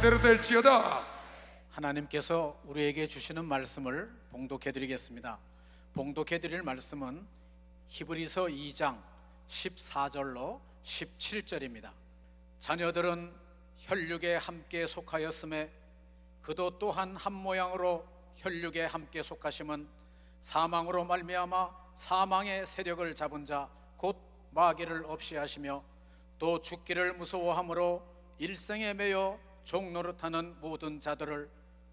그대로 될지어다. 하나님께서 우리에게 주시는 말씀을 봉독해 드리겠습니다. 봉독해 드릴 말씀은 히브리서 2장 14절로 17절입니다. 자녀들은 혈육에 함께 속하였음에 그도 또한 한 모양으로 혈육에 함께 속하심은 사망으로 말미암아 사망의 세력을 잡은 자 곧 마귀를 없이 하시며 또 죽기를 무서워함으로 일생에 매여 종노릇하는 모든 자들을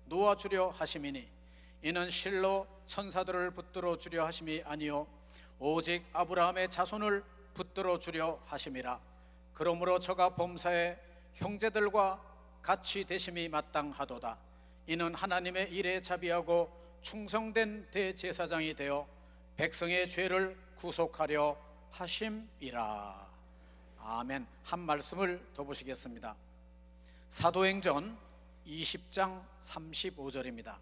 놓아주려 하심이니 이는 실로 천사들을 붙들어 주려 하심이 아니요 오직 아브라함의 자손을 붙들어 주려 하심이라. 그러므로 저가 범사에 형제들과 같이 되심이 마땅하도다. 이는 하나님의 일에 자비하고 충성된 대제사장이 되어 백성의 죄를 구속하려 하심이라. 아멘. 한 말씀을 더 보시겠습니다. 사도행전 20장 35절입니다.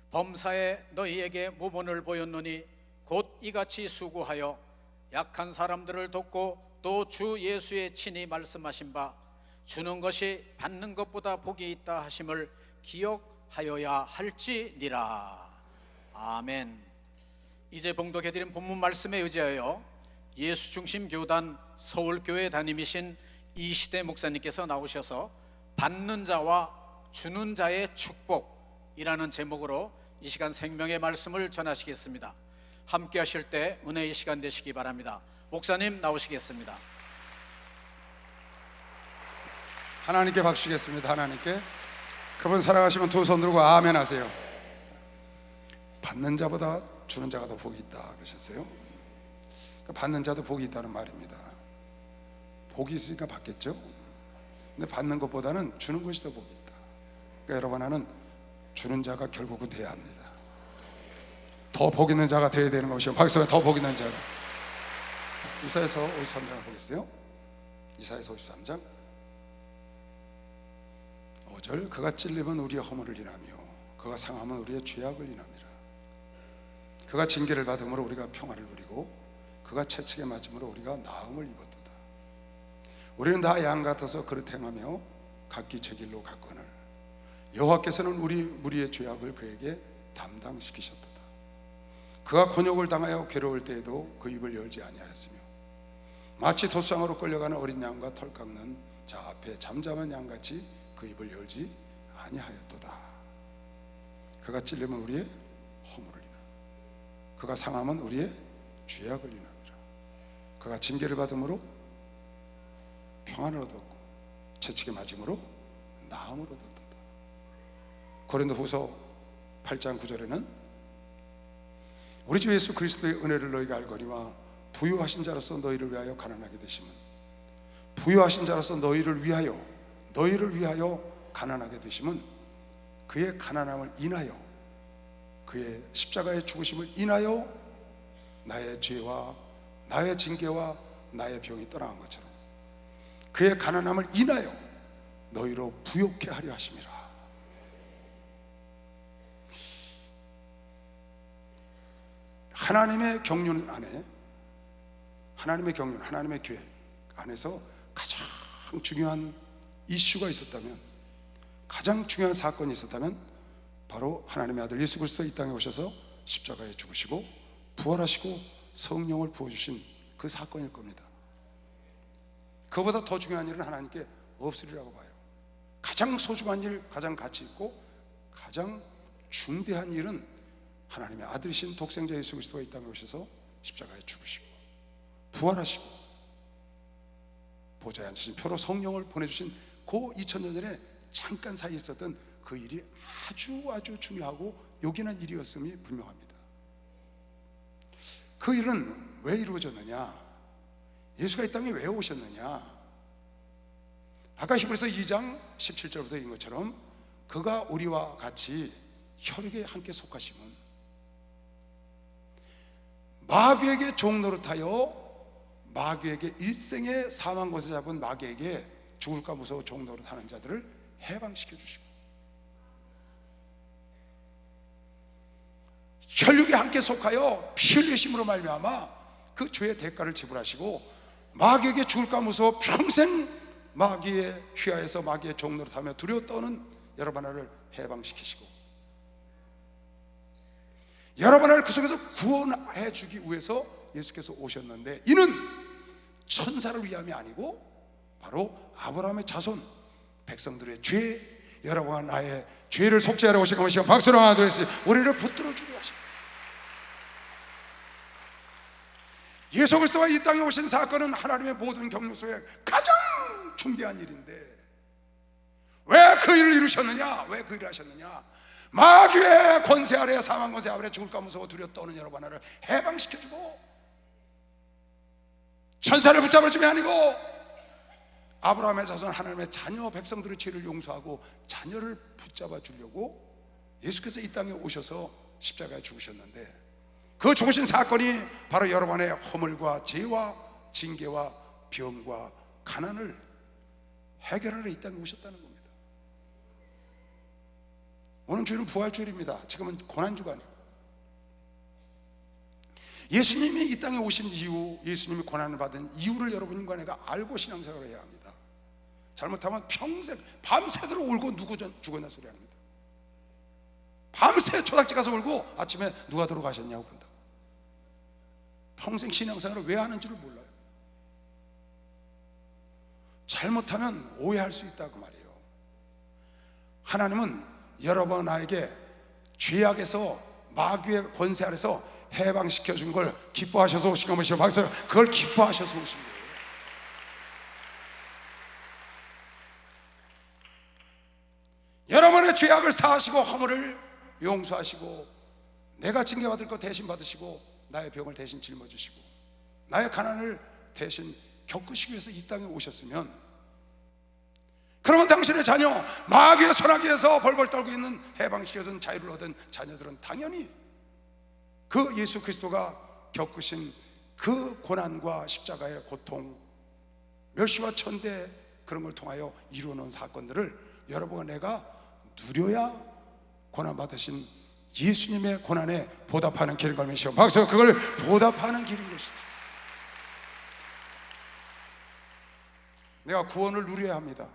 범사에 너희에게 모본을 보였노니 곧 이같이 수고하여 약한 사람들을 돕고 또 주 예수의 친히 말씀하신 바 주는 것이 받는 것보다 복이 있다 하심을 기억하여야 할지니라. 아멘. 이제 봉독해드린 본문 말씀에 의지하여 예수중심 교단 서울교회 담임이신 이시대 목사님께서 나오셔서 받는 자와 주는 자의 축복이라는 제목으로 이 시간 생명의 말씀을 전하시겠습니다. 함께 하실 때 은혜의 시간 되시기 바랍니다. 목사님 나오시겠습니다. 하나님께 박수겠습니다. 하나님께. 그분 사랑하시면 두 손 들고 아멘 하세요. 받는 자보다 주는 자가 더 복이 있다 그러셨어요. 받는 자도 복이 있다는 말입니다. 복이 있으니까 받겠죠. 근데 받는 것보다는 주는 것이 더 복이 있다. 그러니까 여러분, 하나는 주는 자가 결국은 돼야 합니다. 더 복 있는 자가 돼야 되는 것이요. 박수가 더 복 있는 자가. 이사야서 53장 보겠어요. 이사야서 53장 5절. 그가 찔리면 우리의 허물을 인하며 그가 상하면 우리의 죄악을 인함이라. 그가 징계를 받음으로 우리가 평화를 누리고 그가 채찍에 맞음으로 우리가 나음을 입었도다. 우리는 다 양 같아서 그릇 행하며 각기 제 길로 갔거늘 여호와께서는 우리 무리의 죄악을 그에게 담당시키셨도다. 그가 곤욕을 당하여 괴로울 때에도 그 입을 열지 아니하였으며 마치 도수장으로 끌려가는 어린 양과 털 깎는 자 앞에 잠잠한 양같이 그 입을 열지 아니하였도다. 그가 찔리면 우리의 허물을 인하 그가 상하면 우리의 죄악을 인함이라. 그가 징계를 받음으로 평안을 얻었고 채찍에 맞음으로 나음을 얻었도다. 고린도후서 8장 9절에는 우리 주 예수 그리스도의 은혜를 너희가 알거니와 부유하신 자로서 너희를 위하여 가난하게 되심은 부유하신 자로서 너희를 위하여 가난하게 되심은 그의 가난함을 인하여 그의 십자가의 죽으심을 인하여 나의 죄와 나의 징계와 나의 병이 떠나간 것처럼 그의 가난함을 인하여 너희로 부욕해 하려 하심이라. 하나님의 경륜 안에, 하나님의 경륜, 하나님의 계획 안에서 가장 중요한 이슈가 있었다면, 가장 중요한 사건이 있었다면 바로 하나님의 아들 예수 그리스도 이 땅에 오셔서 십자가에 죽으시고 부활하시고 성령을 부어주신 그 사건일 겁니다. 그보다 더 중요한 일은 하나님께 없으리라고 봐요. 가장 소중한 일, 가장 가치 있고 가장 중대한 일은 하나님의 아들이신 독생자 예수 그리스도가 이 땅에 오셔서 십자가에 죽으시고 부활하시고 보좌에 앉으신 표로 성령을 보내주신 그 2000년 전에 잠깐 사이에 있었던 그 일이 아주 중요하고 요긴한 일이었음이 분명합니다. 그 일은 왜 이루어졌느냐? 예수가 이 땅에 왜 오셨느냐? 아까 히브리서 2장 17절부터 인 것처럼 그가 우리와 같이 혈육에 함께 속하심은 마귀에게 종노릇하여 마귀에게 일생의 사망 것을 잡은 마귀에게 죽을까 무서워 종노릇하는 자들을 해방시켜 주시고 혈육에 함께 속하여 피 흘리심으로 말미암아 그 죄의 대가를 지불하시고 마귀에게 죽을까 무서워 평생 마귀의 휘하에서 마귀의 종노릇하며 두려워 떠는 여러분 하나를 해방시키시고 여러분 하나를 그 속에서 구원해 주기 위해서 예수께서 오셨는데, 이는 천사를 위함이 아니고 바로 아브라함의 자손 백성들의 죄, 여러분과 나의 죄를 속죄하러 오신 것이요 박수로 하나들으시 우리를 붙들어 주려 하십니다. 예수 그리스도가 이 땅에 오신 사건은 하나님의 모든 경륜 속에 가장 중대한 일인데, 왜 그 일을 이루셨느냐? 왜 그 일을 하셨느냐? 마귀의 권세 아래, 사망 권세 아래 죽을까 무서워 두려워 떠는 여러분 하나를 해방시켜주고, 천사를 붙잡을 줌이 아니고 아브라함의 자손 하나님의 자녀 백성들의 죄를 용서하고 자녀를 붙잡아 주려고 예수께서 이 땅에 오셔서 십자가에 죽으셨는데, 그 죽으신 사건이 바로 여러분의 허물과 죄와 징계와 병과 가난을 해결하러 이 땅에 오셨다는 겁니다. 오늘 주일은 부활주일입니다. 지금은 고난주가 아니고, 예수님이 이 땅에 오신 이유, 예수님이 고난을 받은 이유를 여러분과 내가 알고 신앙생활을 해야 합니다. 잘못하면 평생 밤새도록 울고 누구 죽었냐 소리 합니다. 밤새 초닥지 가서 울고 아침에 누가 돌아가셨냐고 본다. 평생 신앙생활을 왜 하는지를 몰라요. 잘못하면 오해할 수 있다고 말이에요. 하나님은 여러분 나에게 죄악에서 마귀의 권세 아래서 해방시켜 준 걸 기뻐하셔서 오신 것이요 박수. 그걸 기뻐하셔서 오신 거예요. 여러분의 죄악을 사하시고 허물을 용서하시고 내가 징계받을 것 대신 받으시고 나의 병을 대신 짊어지시고 나의 가난을 대신 겪으시기 위해서 이 땅에 오셨으면, 그러면 당신의 자녀, 마귀의 소나기에서 벌벌 떨고 있는 해방시켜준 자유를 얻은 자녀들은 당연히 그 예수 그리스도가 겪으신 그 고난과 십자가의 고통, 멸시와 천대, 그런 걸 통하여 이루어놓은 사건들을 여러분과 내가 누려야 고난받으신 예수님의 고난에 보답하는 길인 것이요 박수. 그걸 보답하는 길인 것이죠. 내가 구원을 누려야 합니다.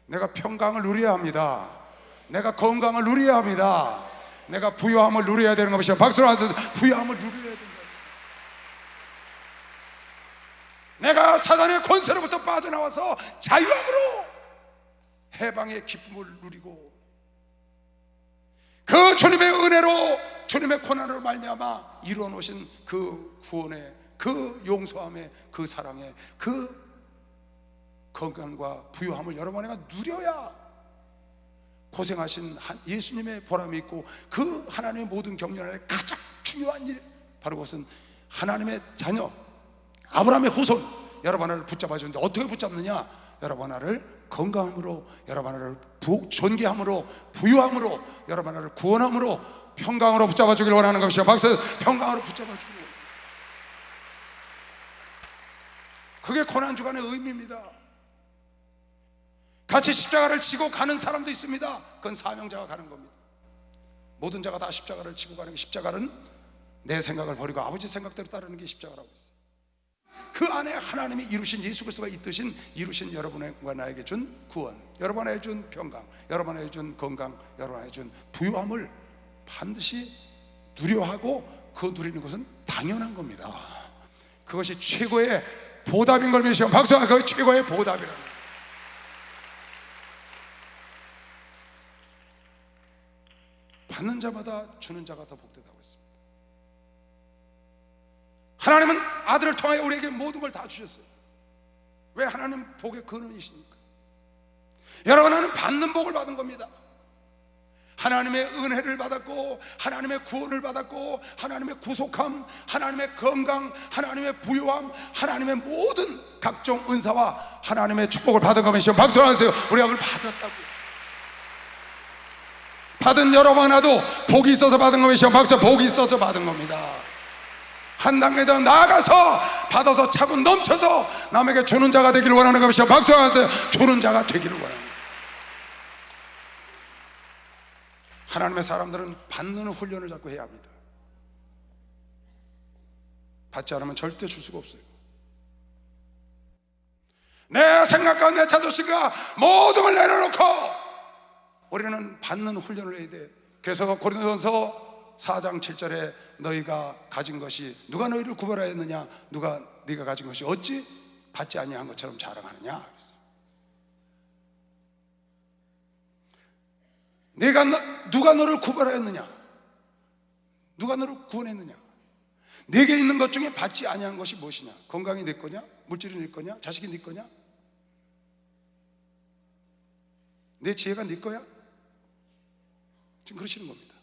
내가 평강을 누려야 합니다. 내가 건강을 누려야 합니다. 내가 부유함을 누려야 되는 것이요 박수로 하셔서 부유함을 누려야 된다. 내가 사단의 권세로부터 빠져나와서 자유함으로 해방의 기쁨을 누리고 그 주님의 은혜로, 주님의 고난으로 말미암아 이루어 놓으신 그 구원의, 그 용서함의, 그 사랑의, 그 건강과 부유함을 여러분에게 누려야 고생하신 예수님의 보람이 있고, 그 하나님의 모든 경륜 안에 가장 중요한 일, 바로 그것은 하나님의 자녀 아브라함의 후손 여러분 하나를 붙잡아 주는데, 어떻게 붙잡느냐? 여러분 하나를 건강함으로, 여러분 하나를 존귀함으로, 부유함으로, 여러분 하나를 구원함으로, 평강으로 붙잡아 주길 원하는 것이요 박수. 평강으로 붙잡아 주고, 그게 고난주간의 의미입니다. 같이 십자가를 지고 가는 사람도 있습니다. 그건 사명자가 가는 겁니다. 모든 자가 다 십자가를 지고 가는 게, 십자가는 내 생각을 버리고 아버지 생각대로 따르는 게 십자가라고 했어요. 그 안에 하나님이 이루신, 예수 그리스도가 이루신 여러분과 나에게 준 구원, 여러분에게 준 평강, 여러분에게 준 건강, 여러분에게 준 부유함을 반드시 누려하고, 그 누리는 것은 당연한 겁니다. 그것이 최고의 보답인 걸 믿으시면 박수가, 그것이 최고의 보답이라는 거예요. 받는 자마다 주는 자가 더 복되다고 했습니다. 하나님은 아들을 통하여 우리에게 모든 걸 다 주셨어요. 왜? 하나님 복의 근원이시니까. 여러분은 받는 복을 받은 겁니다. 하나님의 은혜를 받았고, 하나님의 구원을 받았고, 하나님의 구속함, 하나님의 건강, 하나님의 부유함, 하나님의 모든 각종 은사와 하나님의 축복을 받은 것이죠. 박수 하세요. 우리가 그걸 받았다고요. 받은 여러분 하나도 복이 있어서 받은 것이죠. 박수. 복이 있어서 받은 겁니다. 한 단계 더 나아가서 받아서 차고 넘쳐서 남에게 주는 자가 되기를 원하는 것이죠. 박수 하세요. 주는 자가 되기를 원하는 거예요. 하나님의 사람들은 받는 훈련을 자꾸 해야 합니다. 받지 않으면 절대 줄 수가 없어요. 내 생각과 내 자존심과 모든 걸 내려놓고 우리는 받는 훈련을 해야 돼. 그래서 고린도전서 4장 7절에 너희가 가진 것이 누가 너희를 구별하였느냐, 누가 네가 가진 것이 어찌 받지 아니한 것처럼 자랑하느냐 그랬어. 누가 너를 구별하였느냐, 누가 너를 구원했느냐. 내게 있는 것 중에 받지 아니한 것이 무엇이냐? 건강이 네 거냐? 물질이 네 거냐? 자식이 네 거냐? 내 지혜가 네 거야? 지금 그러시는 겁니다.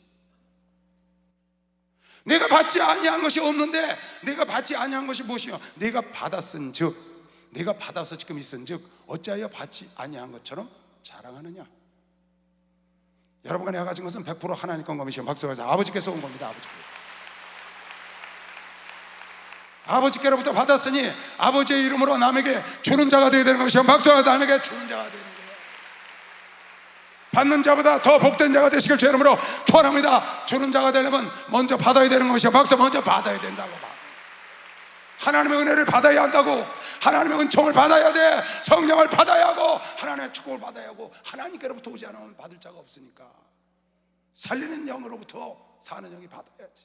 내가 받지 아니한 것이 없는데 내가 받지 아니한 것이 무엇이요? 내가 받았은 즉, 내가 받아서 지금 있은 즉 어찌하여 받지 아니한 것처럼 자랑하느냐? 여러분과 내가 가진 것은 100% 하나님 건 것이요, 박수가서 아버지께서 온 겁니다. 아버지께로부터 받았으니 아버지의 이름으로 남에게 주는 자가 되어야 되는 것이요, 박수가 남에게 주는 자가 되는 거예요. 받는 자보다 더 복된 자가 되시길 주 이름으로 축원합니다. 주는 자가 되려면 먼저 받아야 되는 것이요, 박수 먼저 받아야 된다고. 하나님의 은혜를 받아야 한다고. 하나님의 은총을 받아야 돼. 성령을 받아야 하고 하나님의 축복을 받아야 하고. 하나님께로부터 오지 않으면 받을 자가 없으니까 살리는 영으로부터 사는 영이 받아야지.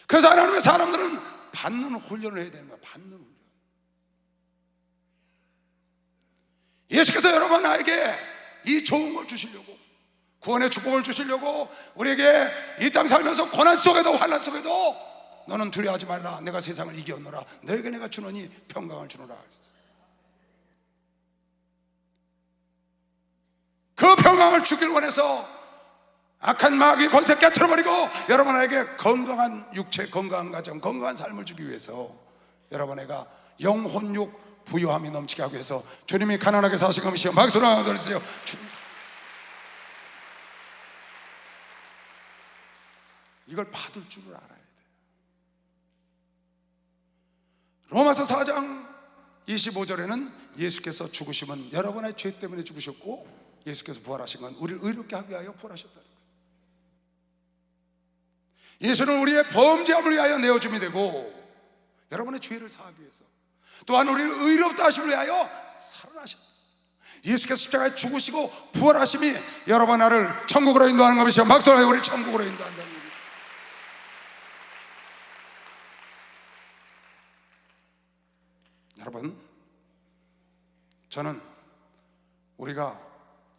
그래서 하나님의 사람들은 받는 훈련을 해야 되는 거야. 받는 훈련. 예수께서 여러분 나에게 이 좋은 걸 주시려고, 구원의 축복을 주시려고 우리에게 이 땅 살면서 고난 속에도 환난 속에도 너는 두려워하지 말라, 내가 세상을 이겼노라, 너에게 내가 주노니 평강을 주노라. 그 평강을 주길 원해서 악한 마귀 권세 깨트려버리고 여러분에게 건강한 육체, 건강한 가정, 건강한 삶을 주기 위해서 여러분에게 영혼육 부유함이 넘치게 하기 위해서 주님이 가난하게 사신 것이요, 박수로 하나 드리세요. 주님, 이걸 받을 줄을 알아야 돼. 로마서 4장 25절에는 예수께서 죽으심은 여러분의 죄 때문에 죽으셨고 예수께서 부활하신 건 우리를 의롭게 하기 위하여 부활하셨다는 거예요. 예수는 우리의 범죄함을 위하여 내어줌이 되고 여러분의 죄를 사하기 위해서, 또한 우리를 의롭다 하심을 위하여 살아나셨다. 예수께서 십자가에 죽으시고 부활하심이 여러분 나를 천국으로 인도하는 것이요, 박수로 우리를 천국으로 인도한다는 거예요. 여러분, 저는 우리가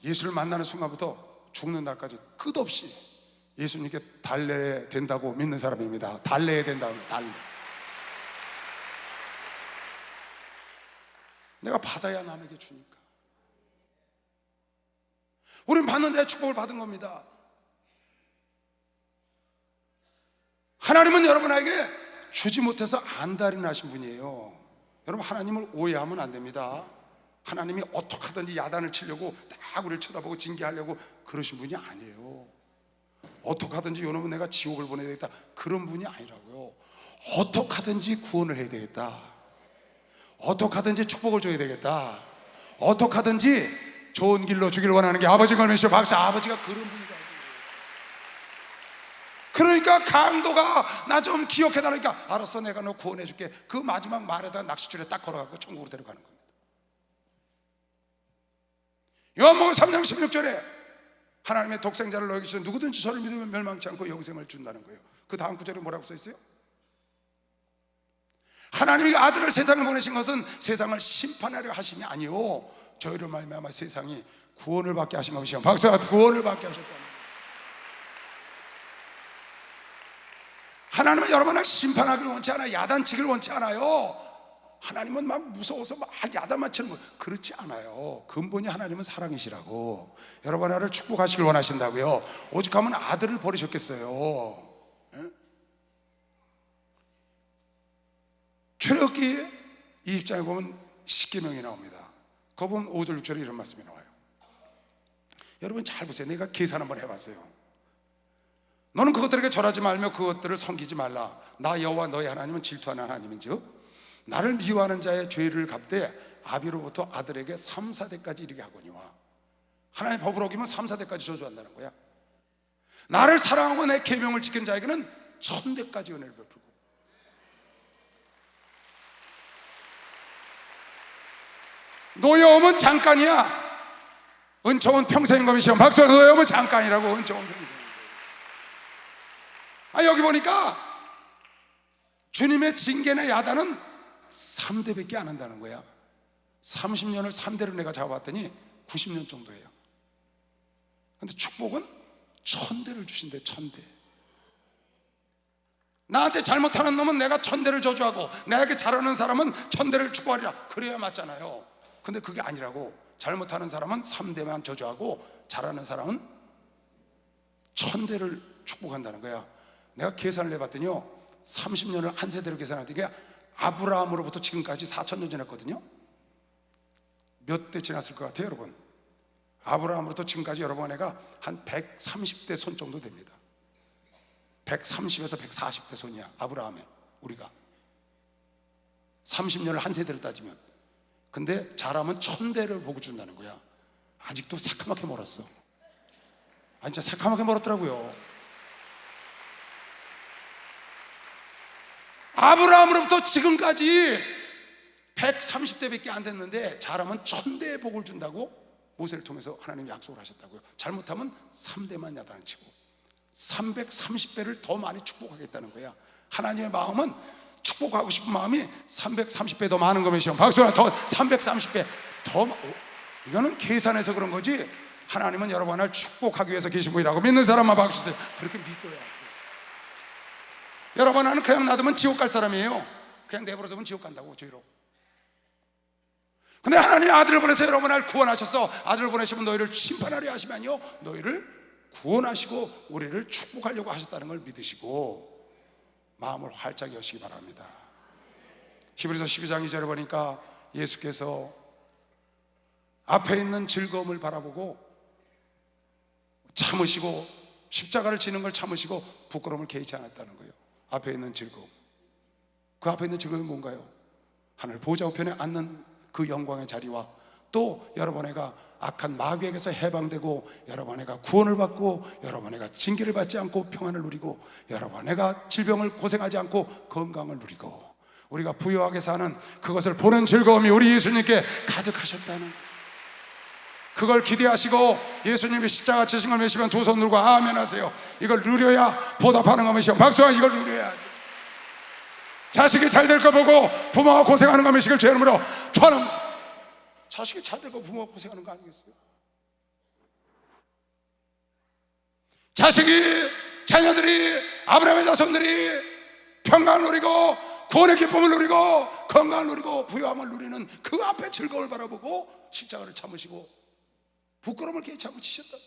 예수를 만나는 순간부터 죽는 날까지 끝없이 예수님께 달래야 된다고 믿는 사람입니다. 달래야 된다고. 내가 받아야 남에게 주니까. 우린 받는 자의 축복을 받은 겁니다. 하나님은 여러분에게 주지 못해서 안달이 나신 분이에요. 여러분, 하나님을 오해하면 안 됩니다. 하나님이 어떻게 하든지 야단을 치려고 딱 우리를 쳐다보고 징계하려고 그러신 분이 아니에요. 어떻게 하든지 요놈은 내가 지옥을 보내야 되겠다, 그런 분이 아니라고요. 어떻게 하든지 구원을 해야 되겠다, 어떻게 하든지 축복을 줘야 되겠다, 어떻게 하든지 좋은 길로 주기를 원하는 게 아버지인 걸 믿으시오, 박수. 아버지가 그런 분이다. 그러니까 강도가 나 좀 기억해달라니까 알았어, 내가 너 구원해줄게. 그 마지막 말에다 낚싯줄에 딱 걸어갖고 천국으로 데려가는 겁니다. 요한복음 3장 16절에 하나님의 독생자를 너에게 주신 누구든지 저를 믿으면 멸망치 않고 영생을 준다는 거예요. 그 다음 구절에 뭐라고 써있어요? 하나님이 아들을 세상에 보내신 것은 세상을 심판하려 하심이 아니요 저희로 말미암아 세상이 구원을 받게 하신 것이요, 박수가 구원을 받게 하셨다는 거예요. 하나님은 여러분을 심판하기를 원치 않아요. 야단치기를 원치 않아요. 하나님은 막 무서워서 막 야단만 치는 거, 그렇지 않아요. 근본이 하나님은 사랑이시라고. 여러분 나를 축복하시길 원하신다고요. 오죽하면 아들을 버리셨겠어요. 예? 출애굽기 20장에 보면 십계명이 나옵니다. 거기 보면 5절 6절에 이런 말씀이 나와요. 여러분 잘 보세요. 내가 계산 한번 해봤어요. 너는 그것들에게 절하지 말며 그것들을 섬기지 말라. 나 여호와 너희 하나님은 질투하는 하나님인즉 나를 미워하는 자의 죄를 갚되 아비로부터 아들에게 3, 4대까지 이르게 하거니와. 하나님의 법을 어기면 3, 4대까지 저주한다는 거야. 나를 사랑하고 내 계명을 지키는 자에게는 1000대까지 은혜를 베풀고. 노여움은 잠깐이야. 은총은 평생인 것이요. 박수. 노여움은 잠깐이라고. 은총은 평생. 여기 보니까 주님의 징계나 야단은 3대밖에 안 한다는 거야. 30년을 3대로 내가 잡아봤더니 90년 정도예요. 근데 축복은 1000대를 주신대. 1000대. 나한테 잘못하는 놈은 내가 1000대를 저주하고, 나에게 잘하는 사람은 1000대를 축복하리라. 그래야 맞잖아요. 근데 그게 아니라고. 잘못하는 사람은 3대만 저주하고, 잘하는 사람은 1000대를 축복한다는 거야. 내가 계산을 해봤더니요, 30년을 한 세대로 계산하더니 아브라함으로부터 지금까지 4000년 지났거든요. 몇 대 지났을 것 같아요, 여러분? 아브라함으로부터 지금까지 여러분, 애가 한 130대 손 정도 됩니다. 130에서 140대 손이야, 아브라함에. 우리가 30년을 한 세대로 따지면. 근데 잘하면 1000대를 복을 준다는 거야. 아직도 새카맣게 멀었어. 진짜 새카맣게 멀었더라고요. 아브라함으로부터 지금까지 130대밖에 안 됐는데 잘하면 1000대의 복을 준다고 모세를 통해서 하나님이 약속을 하셨다고요. 잘못하면 3대만 야단을 치고 330배를 더 많이 축복하겠다는 거야. 하나님의 마음은 축복하고 싶은 마음이 330배 더 많은 거면요. 박수나 더 330배 더. 이거는 계산해서 그런 거지, 하나님은 여러분을 축복하기 위해서 계신 분이라고 믿는 사람만 박수세요. 그렇게 믿어야 돼요. 여러분, 나는 그냥 놔두면 지옥 갈 사람이에요. 그냥 내버려두면 지옥 간다고, 죄로. 근데 하나님이 아들을 보내서 여러분을 구원하셔서, 아들을 보내시면 너희를 심판하려 하시면요, 너희를 구원하시고 우리를 축복하려고 하셨다는 걸 믿으시고 마음을 활짝 여시기 바랍니다. 히브리서 12장 2절에 보니까 예수께서 앞에 있는 즐거움을 바라보고 참으시고, 십자가를 지는 걸 참으시고 부끄러움을 개의치 않았다는 거예요. 앞에 있는 즐거움. 그 앞에 있는 즐거움이 뭔가요? 하늘 보좌 우편에 앉는 그 영광의 자리와, 또 여러분애가 악한 마귀에게서 해방되고, 여러분애가 구원을 받고, 여러분애가 징계를 받지 않고 평안을 누리고, 여러분애가 질병을 고생하지 않고 건강을 누리고, 우리가 부유하게 사는 그것을 보는 즐거움이 우리 예수님께 가득하셨다는, 그걸 기대하시고 예수님이 십자가 지신 걸 메시면 두 손 들고 아멘 하세요. 이걸 누려야 보답하는 것이요. 박수와 이걸 누려야 돼. 자식이 잘 될 거 보고 부모가 고생하는 거 메시길 죄 이름으로 저는 자식이 잘 될 거 부모가 고생하는 거 아니겠어요? 자녀들이, 아브라함의 자손들이 평강을 누리고 구원의 기쁨을 누리고 건강을 누리고 부유함을 누리는 그 앞에 즐거움을 바라보고 십자가를 참으시고 부끄러움을 개의치 않고 지셨다.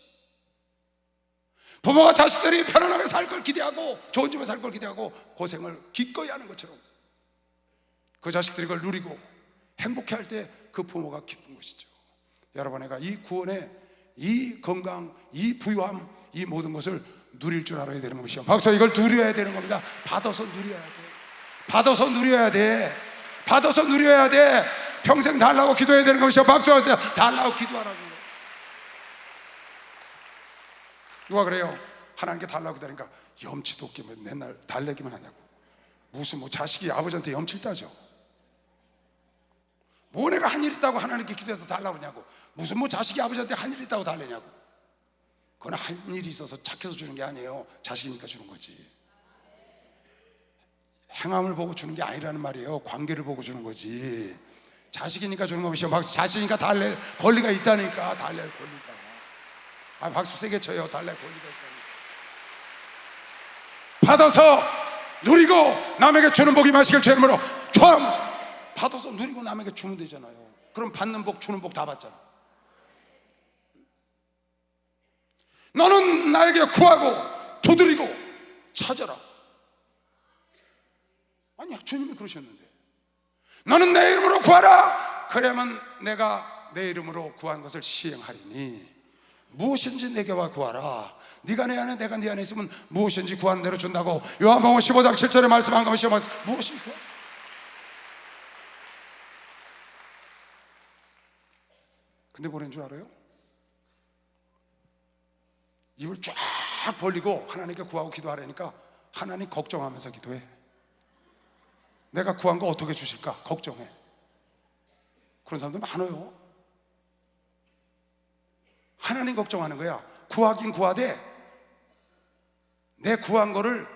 부모가 자식들이 편안하게 살 걸 기대하고 좋은 집에 살 걸 기대하고 고생을 기꺼이 하는 것처럼 그 자식들이 그걸 누리고 행복해할 때 그 부모가 기쁜 것이죠. 여러분애가 이 구원의 이 건강, 이 부유함, 이 모든 것을 누릴 줄 알아야 되는 것이요. 박수. 이걸 누려야 되는 겁니다. 받아서 누려야 돼. 받아서 누려야 돼. 받아서 누려야 돼. 평생 달라고 기도해야 되는 것이요. 박수하세요. 달라고 기도하라고. 누가 그래요? 하나님께 달라고 기다리니까 염치도 없게 맨날 달래기만 하냐고. 무슨 자식이 아버지한테 염치를 따져. 뭐 내가 한 일 있다고 하나님께 기도해서 달라고 그러냐고. 무슨 자식이 아버지한테 한 일 있다고 달래냐고. 그건 한 일이 있어서 착해서 주는 게 아니에요. 자식이니까 주는 거지. 행함을 보고 주는 게 아니라는 말이에요. 관계를 보고 주는 거지. 자식이니까 주는 것이요. 박수. 자식이니까 달랠 권리가 있다니까. 달랠 권리가. 박수 세게 쳐요. 달랠 권리가 있다니까. 받아서 누리고 남에게 주는 복이 마시길 죄 이름으로 좀 받아서 누리고 남에게 주면 되잖아요. 그럼 받는 복 주는 복 다 받잖아. 너는 나에게 구하고 두드리고 찾아라. 아니, 주님이 그러셨는데 너는 내 이름으로 구하라. 그러면 내가 내 이름으로 구한 것을 시행하리니 무엇인지 내게 와 구하라. 네가 내 안에 내가 네 안에 있으면 무엇인지 구하는 대로 준다고 요한복음 15장 7절에 말씀한 것이 무엇인지 구하. 근데 뭐라는 줄 알아요? 입을 쫙 벌리고 하나님께 구하고 기도하라니까 하나님 걱정하면서 기도해. 내가 구한 거 어떻게 주실까 걱정해. 그런 사람들 많아요. 하나님 걱정하는 거야. 구하긴 구하되 내 구한 거를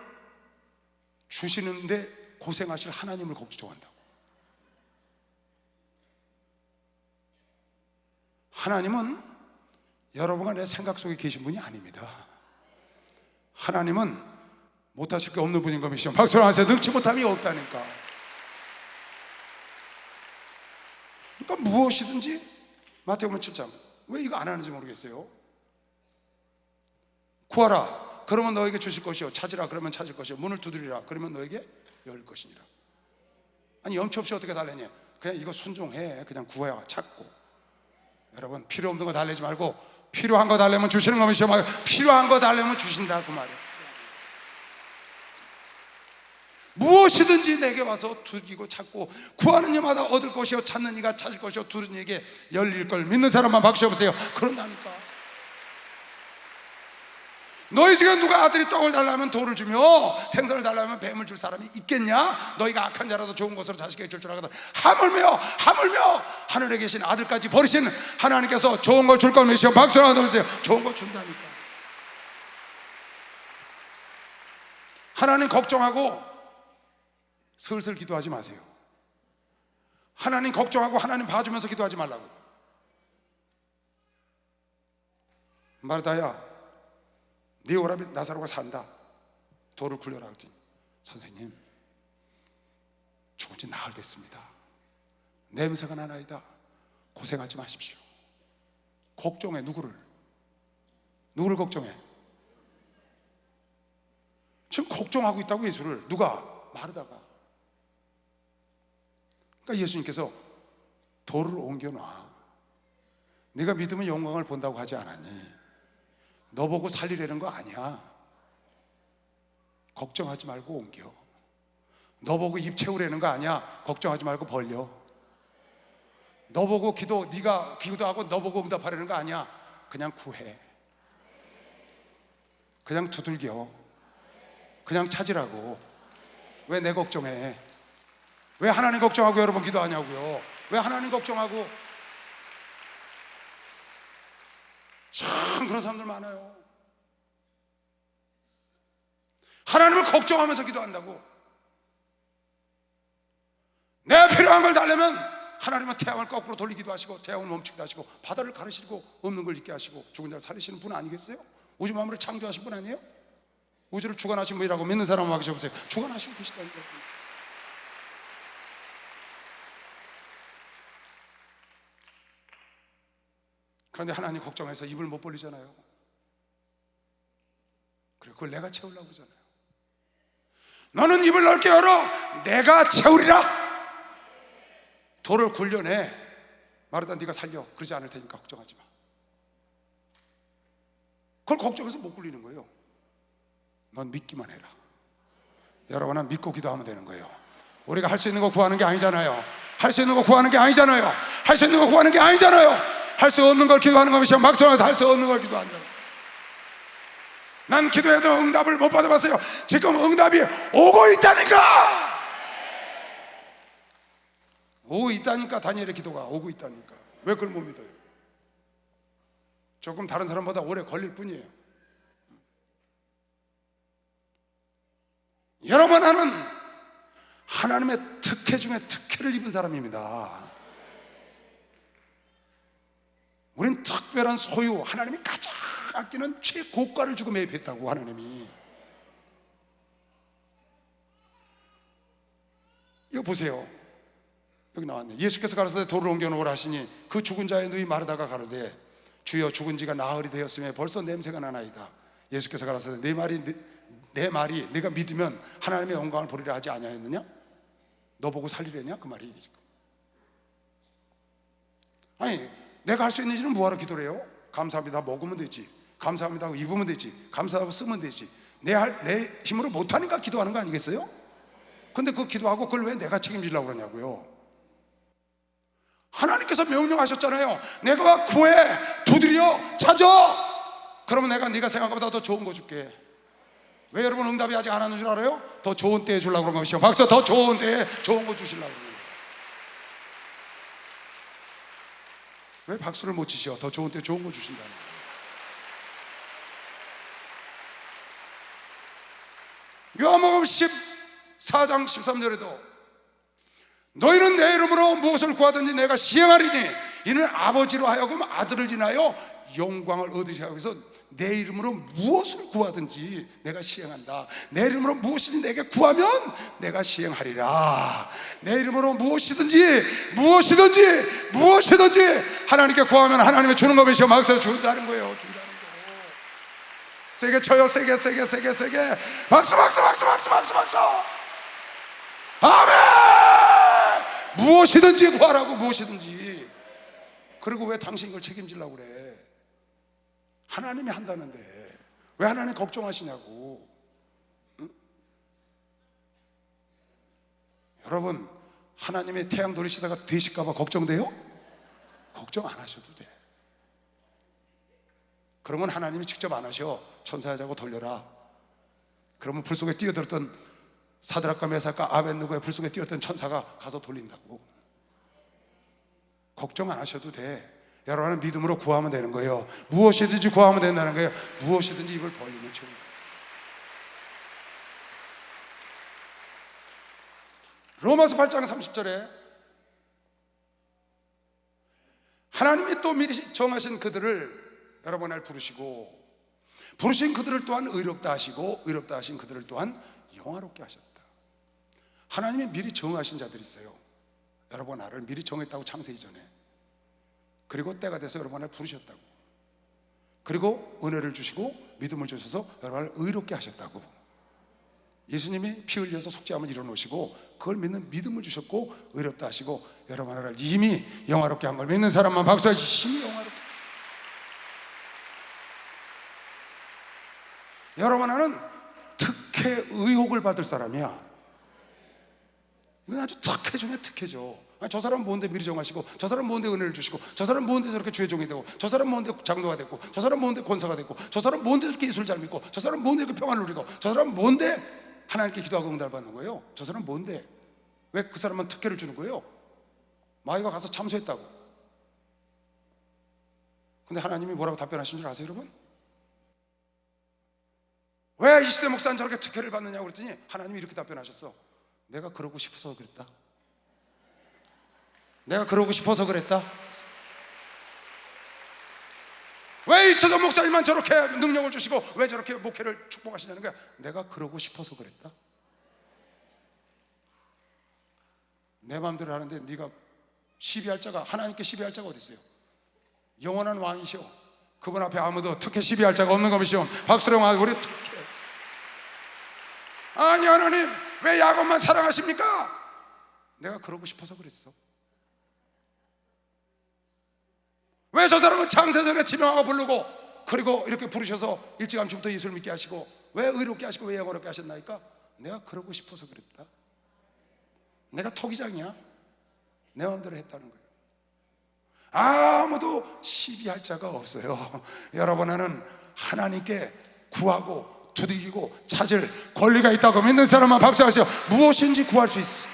주시는데 고생하실 하나님을 걱정한다고. 하나님은 여러분과 내 생각 속에 계신 분이 아닙니다. 하나님은 못하실 게 없는 분인 거 믿으시죠? 박수를 하세요. 능치 못함이 없다니까. 그러니까 무엇이든지, 마태복음 7장, 왜 이거 안 하는지 모르겠어요. 구하라 그러면 너에게 주실 것이요, 찾으라 그러면 찾을 것이요, 문을 두드리라 그러면 너에게 열릴 것이니라. 아니 염치 없이 어떻게 달래냐? 그냥 이거 순종해. 그냥 구해야 찾고. 여러분 필요 없는 거 달래지 말고 필요한 거 달래면 주시는 거 믿으시죠? 필요한 거 달래면 주신다 그 말이에요. 무엇이든지 내게 와서 두드리고 찾고, 구하는 이마다 얻을 것이요 찾는 이가 찾을 것이요 두드리는 이에게 열릴 걸 믿는 사람만 박수 보세요. 그런다니까. 너희 집에 누가 아들이 떡을 달라면 돌을 주며 생선을 달라면 뱀을 줄 사람이 있겠냐? 너희가 악한 자라도 좋은 것으로 자식에게 줄 알거든. 하물며 하늘에 계신 아들까지 버리신 하나님께서 좋은 걸 줄 걸 믿으시오. 박수 한번 넣으세요. 좋은 거 준다니까. 하나님 걱정하고 슬슬 기도하지 마세요. 하나님 걱정하고 하나님 봐주면서 기도하지 말라고. 마르다야, 네 오라비 나사로가 산다. 돌을 굴려라 그랬더니, 선생님 죽은 지 나흘 됐습니다. 냄새가 나나이다. 고생하지 마십시오. 걱정해. 누구를 걱정해? 지금 걱정하고 있다고 예수를. 누가? 마르다가. 그러니까 예수님께서 돌을 옮겨놔. 네가 믿으면 영광을 본다고 하지 않았니? 너 보고 살리려는 거 아니야. 걱정하지 말고 옮겨. 너 보고 입 채우려는 거 아니야. 걱정하지 말고 벌려. 너 보고 네가 기도하고 너 보고 응답하려는 거 아니야. 그냥 구해. 그냥 두들겨. 그냥 찾으라고. 왜 내 걱정해? 왜 하나님 걱정하고 여러분 기도하냐고요? 왜 하나님 걱정하고? 참 그런 사람들 많아요. 하나님을 걱정하면서 기도한다고. 내가 필요한 걸 달래면 하나님은 태양을 거꾸로 돌리기도 하시고 태양을 멈추기도 하시고 바다를 가르시고 없는 걸 있게 하시고 죽은 자를 살리시는 분 아니겠어요? 우주 만물을 창조하신 분 아니에요? 우주를 주관하신 분이라고 믿는 사람은 확실히 보세요. 주관하시고 계시다니까요. 그런데 하나님 걱정해서 입을 못 벌리잖아요. 그래, 그걸 내가 채우려고 그러잖아요. 너는 입을 넓게 열어. 내가 채우리라. 돌을 굴려내. 마르다 네가 살려. 그러지 않을 테니까 걱정하지 마. 그걸 걱정해서 못 굴리는 거예요. 넌 믿기만 해라. 여러분은 믿고 기도하면 되는 거예요. 우리가 할 수 있는 거 구하는 게 아니잖아요. 할 수 있는 거 구하는 게 아니잖아요. 할 수 있는 거 구하는 게 아니잖아요. 할 수 없는 걸 기도하는 것이 막상해서 할 수 없는 걸 기도한다. 난 기도해도 응답을 못 받아봤어요. 지금 응답이 오고 있다니까. 오고 있다니까. 다니엘의 기도가 오고 있다니까. 왜 그걸 못 믿어요? 조금 다른 사람보다 오래 걸릴 뿐이에요. 여러분, 나는 하나님의 특혜 중에 특혜를 입은 사람입니다. 우린 특별한 소유, 하나님이 가장 아끼는 최고가를 주고 매입했다고. 하나님이 이거 보세요. 여기 나왔네. 예수께서 가라사대 돌을 옮겨놓으라 하시니 그 죽은 자의 누이 마르다가 가로되 주여 죽은 지가 나흘이 되었으며 벌써 냄새가 나나이다. 예수께서 가라사대 내 말이 네가 믿으면 하나님의 영광을 보리라 하지 아니하였느냐? 너 보고 살리려냐? 그 말이 지금. 아니, 내가 할 수 있는 일은 뭐하러 기도를 해요? 감사합니다 먹으면 되지. 감사합니다 입으면 되지. 감사하고 쓰면 되지. 내 힘으로 못하니까 기도하는 거 아니겠어요? 근데 그 기도하고 그걸 왜 내가 책임지려고 그러냐고요. 하나님께서 명령하셨잖아요. 내가 구해, 두드려, 찾아. 그러면 내가 네가 생각한 것보다 더 좋은 거 줄게. 왜 여러분 응답이 아직 안 하는 줄 알아요? 더 좋은 때에 주려고 그런 것이요. 박수. 더 좋은 때에 좋은 거 주시려고 그래요. 왜 박수를 못 치셔? 더 좋은 때 좋은 거 주신다는 거예요. 요한복음 14장 13절에도 너희는 내 이름으로 무엇을 구하든지 내가 시행하리니 이는 아버지로 하여금 아들을 인하여 영광을 얻으시기 위해서 내 이름으로 무엇을 구하든지 내가 시행한다. 내 이름으로 무엇이든지 내게 구하면 내가 시행하리라. 내 이름으로 무엇이든지 하나님께 구하면 하나님이 주는 거 믿으시고 막서 준다는 거예요. 준다는 거예요. 세게 쳐요. 세게 박수. 아멘. 무엇이든지 구하라고. 무엇이든지. 그리고 왜 당신 이걸 책임지려고 그래? 하나님이 한다는데 왜 하나님 걱정하시냐고. 응? 여러분, 하나님의 태양 돌리시다가 되실까봐 걱정돼요? 걱정 안 하셔도 돼. 그러면 하나님이 직접 안 하셔. 천사하자고 돌려라. 그러면 불 속에 뛰어들었던 사드락과 메삭과 아벳느고의 불 속에 뛰었던 천사가 가서 돌린다고. 걱정 안 하셔도 돼. 여러분은 믿음으로 구하면 되는 거예요. 무엇이든지 구하면 된다는 거예요. 무엇이든지 입을 벌리면 채우는 거예요. 로마서 8장 30절에 하나님이 또 미리 정하신 그들을 여러분을 부르시고 부르신 그들을 또한 의롭다 하시고 의롭다 하신 그들을 또한 영화롭게 하셨다. 하나님이 미리 정하신 자들이 있어요. 여러분 나를 미리 정했다고, 창세 이전에. 그리고 때가 돼서 여러분을 부르셨다고. 그리고 은혜를 주시고 믿음을 주셔서 여러분을 의롭게 하셨다고. 예수님이 피 흘려서 속죄함을 이뤄놓으시고 그걸 믿는 믿음을 주셨고 의롭다 하시고 여러분을 이미 영화롭게 한 걸 믿는 사람만 박수하시. 이미 영화롭게. 여러분 나는 특혜 의혹을 받을 사람이야. 이건 아주 특혜 중에 특혜죠. 저 사람은 뭔데 미리 정하시고, 저 사람은 뭔데 은혜를 주시고, 저 사람은 뭔데 저렇게 주의 종이 되고, 저 사람은 뭔데 장로가 됐고, 저 사람은 뭔데 권사가 됐고, 저 사람은 뭔데 저렇게 예수를 잘 믿고, 저 사람은 뭔데 그 평안을 누리고, 저 사람은 뭔데 하나님께 기도하고 응답을 받는 거예요. 저 사람은 뭔데? 왜 그 사람은 특혜를 주는 거예요? 마귀가 가서 참소했다고. 근데 하나님이 뭐라고 답변하신 줄 아세요, 여러분? 왜 이시대 목사는 저렇게 특혜를 받느냐고 그랬더니 하나님이 이렇게 답변하셨어. 내가 그러고 싶어서 그랬다. 내가 그러고 싶어서 그랬다. 왜 이철성 목사님만 저렇게 능력을 주시고 왜 저렇게 목회를 축복하시냐는 거야. 내가 그러고 싶어서 그랬다. 내 마음대로 하는데 네가 시비할 자가, 하나님께 시비할 자가 어디 있어요? 영원한 왕이시오. 그분 앞에 아무도 특혜 시비할 자가 없는 것이오. 박수령 하고 우리 특혜. 아니 하나님 왜 야곱만 사랑하십니까? 내가 그러고 싶어서 그랬어. 왜 저 사람은 창세전에 지명하고 부르고 그리고 이렇게 부르셔서 일찌감치부터 예수를 믿게 하시고 왜 의롭게 하시고 왜 영원롭게 하셨나이까? 내가 그러고 싶어서 그랬다. 내가 토기장이야. 내 마음대로 했다는 거예요. 아무도 시비할 자가 없어요. 여러분은 하나님께 구하고 두들기고 찾을 권리가 있다고 믿는 사람만 박수하세요. 무엇인지 구할 수 있어.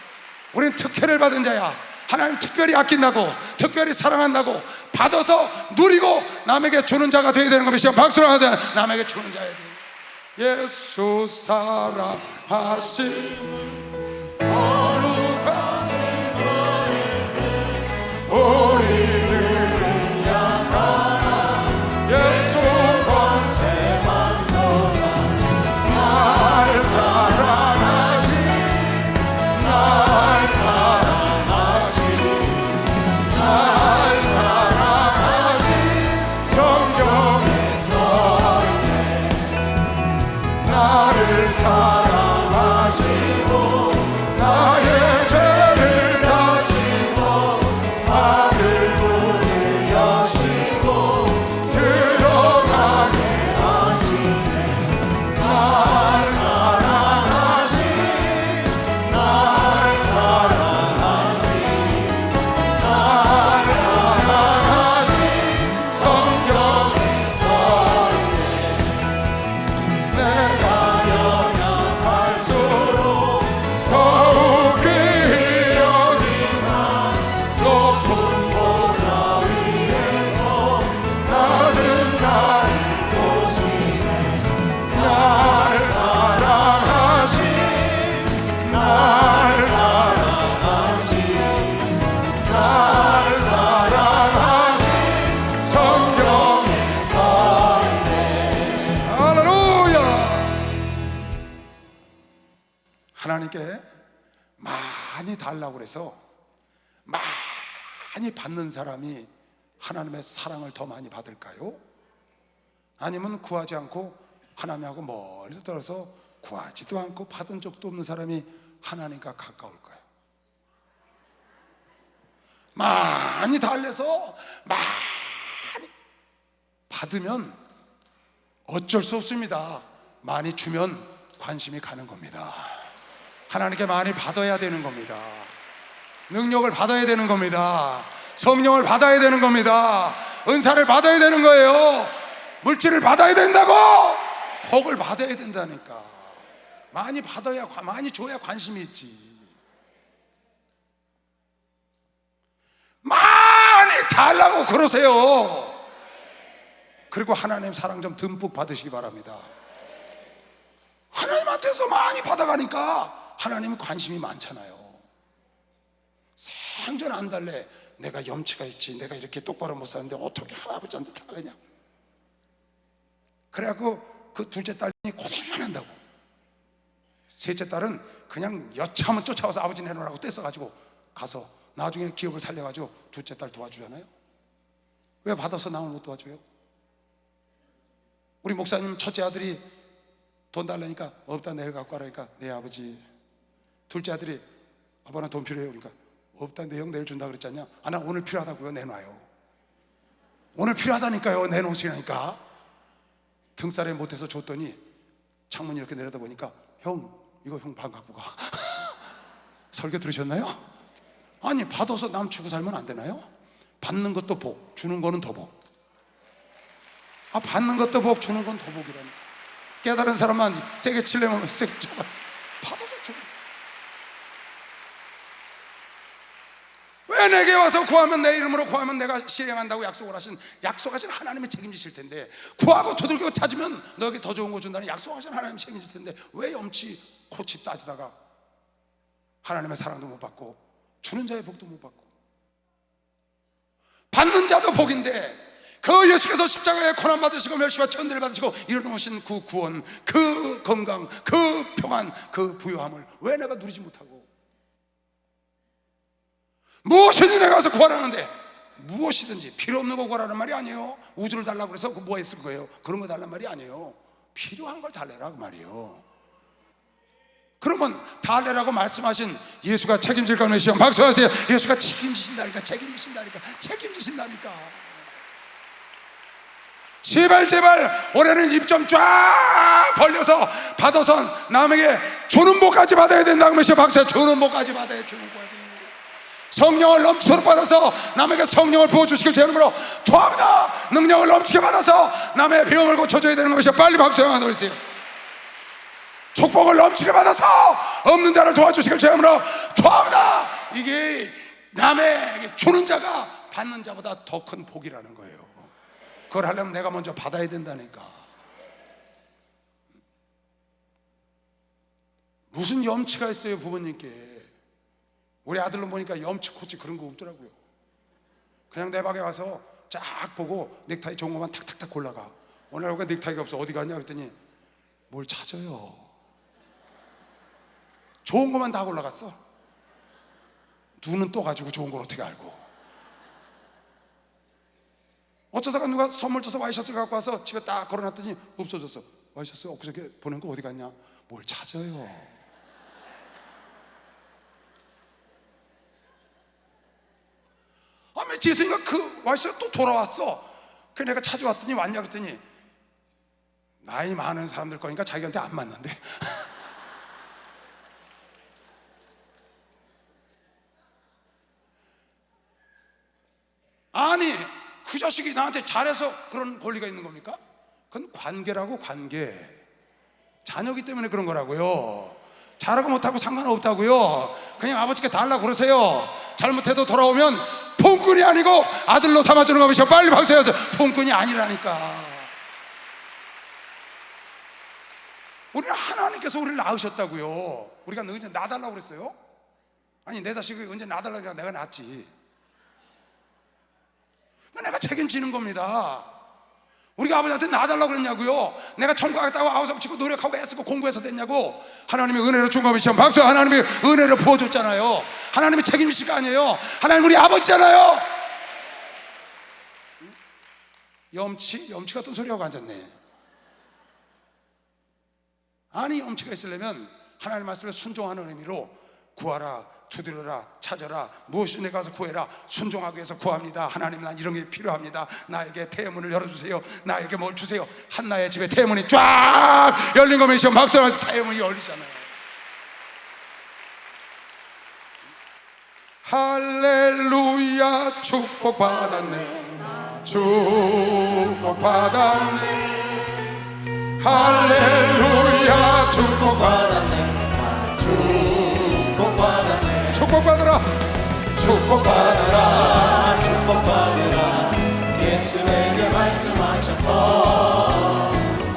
우리는 특혜를 받은 자야. 하나님 특별히 아낀다고, 특별히 사랑한다고, 받아서 누리고 남에게 주는 자가 되어야 되는 것이죠. 박수를 하자. 남에게 주는 자야 돼. 예수 사랑하신 거룩하신 우리는 약하나 예수 권세만 보나 날 사랑하신 날 사랑하신 성경에 써있네. 나를 사랑하시고 하나님께 많이 달라고 그래서 많이 받는 사람이 하나님의 사랑을 더 많이 받을까요? 아니면 구하지 않고 하나님하고 멀리 떨어서 구하지도 않고 받은 적도 없는 사람이 하나님과 가까울까요? 많이 달래서 많이 받으면 어쩔 수 없습니다. 많이 주면 관심이 가는 겁니다. 하나님께 많이 받아야 되는 겁니다. 능력을 받아야 되는 겁니다. 성령을 받아야 되는 겁니다. 은사를 받아야 되는 거예요. 물질을 받아야 된다고. 복을 받아야 된다니까. 많이 받아야, 많이 줘야 관심이 있지. 많이 달라고 그러세요. 그리고 하나님 사랑 좀 듬뿍 받으시기 바랍니다. 하나님한테서 많이 받아가니까 하나님은 관심이 많잖아요. 생전 안 달래. 내가 염치가 있지, 내가 이렇게 똑바로 못 사는데 어떻게 할아버지한테 달래냐. 그래갖고 그 둘째 딸이 고생만 한다고. 셋째 딸은 그냥 여차하면 쫓아와서 아버지 내놓으라고 떼써가지고 가서 나중에 기업을 살려가지고 둘째 딸 도와주잖아요. 왜 받아서 남을 못 도와줘요? 우리 목사님 첫째 아들이 돈 달라니까 없다, 내일 갖고 와라니까 네 아버지. 둘째 아들이 아빠 나 돈 필요해요. 그러니까 없다, 내 형 내일 준다 그랬잖냐. 아, 나 오늘 필요하다고요. 내놔요. 오늘 필요하다니까요. 내놓으시라니까. 등살에 못해서 줬더니 창문 이렇게 내려다 보니까 형 이거 형 방 갖고 가. 설교 들으셨나요? 아니 받아서 남 주고 살면 안 되나요? 받는 것도 복, 주는 거는 더 복. 아, 받는 것도 복, 주는 건 더 복이라니. 깨달은 사람만 세게 치려면 세게 쳐봐. 받아서 줘. 왜 내게 와서 구하면, 내 이름으로 구하면 내가 실행한다고 약속하신 하나님이 책임지실 텐데, 구하고 두들기고 찾으면 너에게 더 좋은 거 준다는 약속하신 하나님이 책임질 텐데 왜 염치 코치 따지다가 하나님의 사랑도 못 받고 주는 자의 복도 못 받고. 받는 자도 복인데 그 예수께서 십자가에 고난 받으시고 멸시와 천대를 받으시고 이루어놓으신 그 구원, 그 건강, 그 평안, 그 부요함을 왜 내가 누리지 못하고. 무엇이든지 내가 가서 구하라는데, 무엇이든지 필요 없는 거 구하라는 말이 아니에요. 우주를 달라고 그래서 뭐 했을 거예요? 그런 거 달란 말이 아니에요. 필요한 걸 달래라 그 말이에요. 그러면 달래라고 말씀하신 예수가 책임질 거는 시간 박수하세요. 예수가 책임지신다니까. 제발 올해는 입 좀 쫙 벌려서 받아서 남에게 주는 복까지 받아야 된다고 하면서 박수해. 주는 복까지 받아야, 주는 복까지. 성령을 넘치도록 받아서 남에게 성령을 부어주시길 제 이름으로 축원합니다. 능력을 넘치게 받아서 남의 병을 고쳐줘야 되는 것이 빨리 박수 한번 드리세요. 축복을 넘치게 받아서 없는 자를 도와주시길 제 이름으로 축원합니다. 이게 남에게 주는 자가 받는 자보다 더 큰 복이라는 거예요. 그걸 하려면 내가 먼저 받아야 된다니까. 무슨 염치가 있어요 부모님께. 우리 아들로 보니까 염치 코치 그런 거 없더라고요. 그냥 내 방에 와서 쫙 보고 넥타이 좋은 것만 탁탁탁 골라가. 오늘 하고 넥타이가 없어. 어디 갔냐 그랬더니 뭘 찾아요. 좋은 것만 다 골라갔어. 눈은 또 가지고 좋은 걸 어떻게 알고. 어쩌다가 누가 선물 줘서 와이셔츠 갖고 와서 집에 딱 걸어놨더니 없어졌어. 와이셔츠 엊그저께 보낸 거 어디 갔냐. 뭘 찾아요. 며칠 있으니까 그 와이셔츠 또 돌아왔어. 그 내가 찾아왔더니 왔냐 그랬더니 나이 많은 사람들 거니까 자기한테 안 맞는데. 아니 그 자식이 나한테 잘해서 그런 권리가 있는 겁니까? 그건 관계라고. 관계. 자녀기 때문에 그런 거라고요. 잘하고 못하고 상관없다고요. 그냥 아버지께 달라고 그러세요. 잘못해도 돌아오면 폰꾼이 아니고 아들로 삼아주는 것이죠. 빨리 박수해서. 폰꾼이 아니라니까. 우리는 하나님께서 우리를 낳으셨다고요. 우리가 언제 낳아달라고 그랬어요? 아니 내 자식이 언제 낳아달라고 하니까 내가 낳았지. 내가 책임지는 겁니다. 우리가 아버지한테 놔달라고 그랬냐고요? 내가 천국 가겠다고 아우성치고 노력하고 애쓰고 공부해서 됐냐고? 하나님이 은혜로 중감이시면 박수. 하나님이 은혜로 부어줬잖아요. 하나님이 책임지실 거 아니에요? 하나님 우리 아버지잖아요. 염치 같은 소리하고 앉았네. 아니, 염치가 있으려면 하나님 말씀에 순종하는 의미로 구하라, 두드려라, 찾아라, 무엇이든지 가서 구해라. 순종하기 위해서 구합니다. 하나님, 난 이런 게 필요합니다. 나에게 태문을 열어주세요. 나에게 뭘 주세요. 한나의 집에 태문이 쫙 열린 거면 시험 박수하면서 사형문이 열리잖아요. 할렐루야, 축복받았네, 축복받았네. 할렐루야, 축복받았네, 축복받았네. 축복받으라, 축복받으라, 축복받으라. 예수 내게 말씀하셔서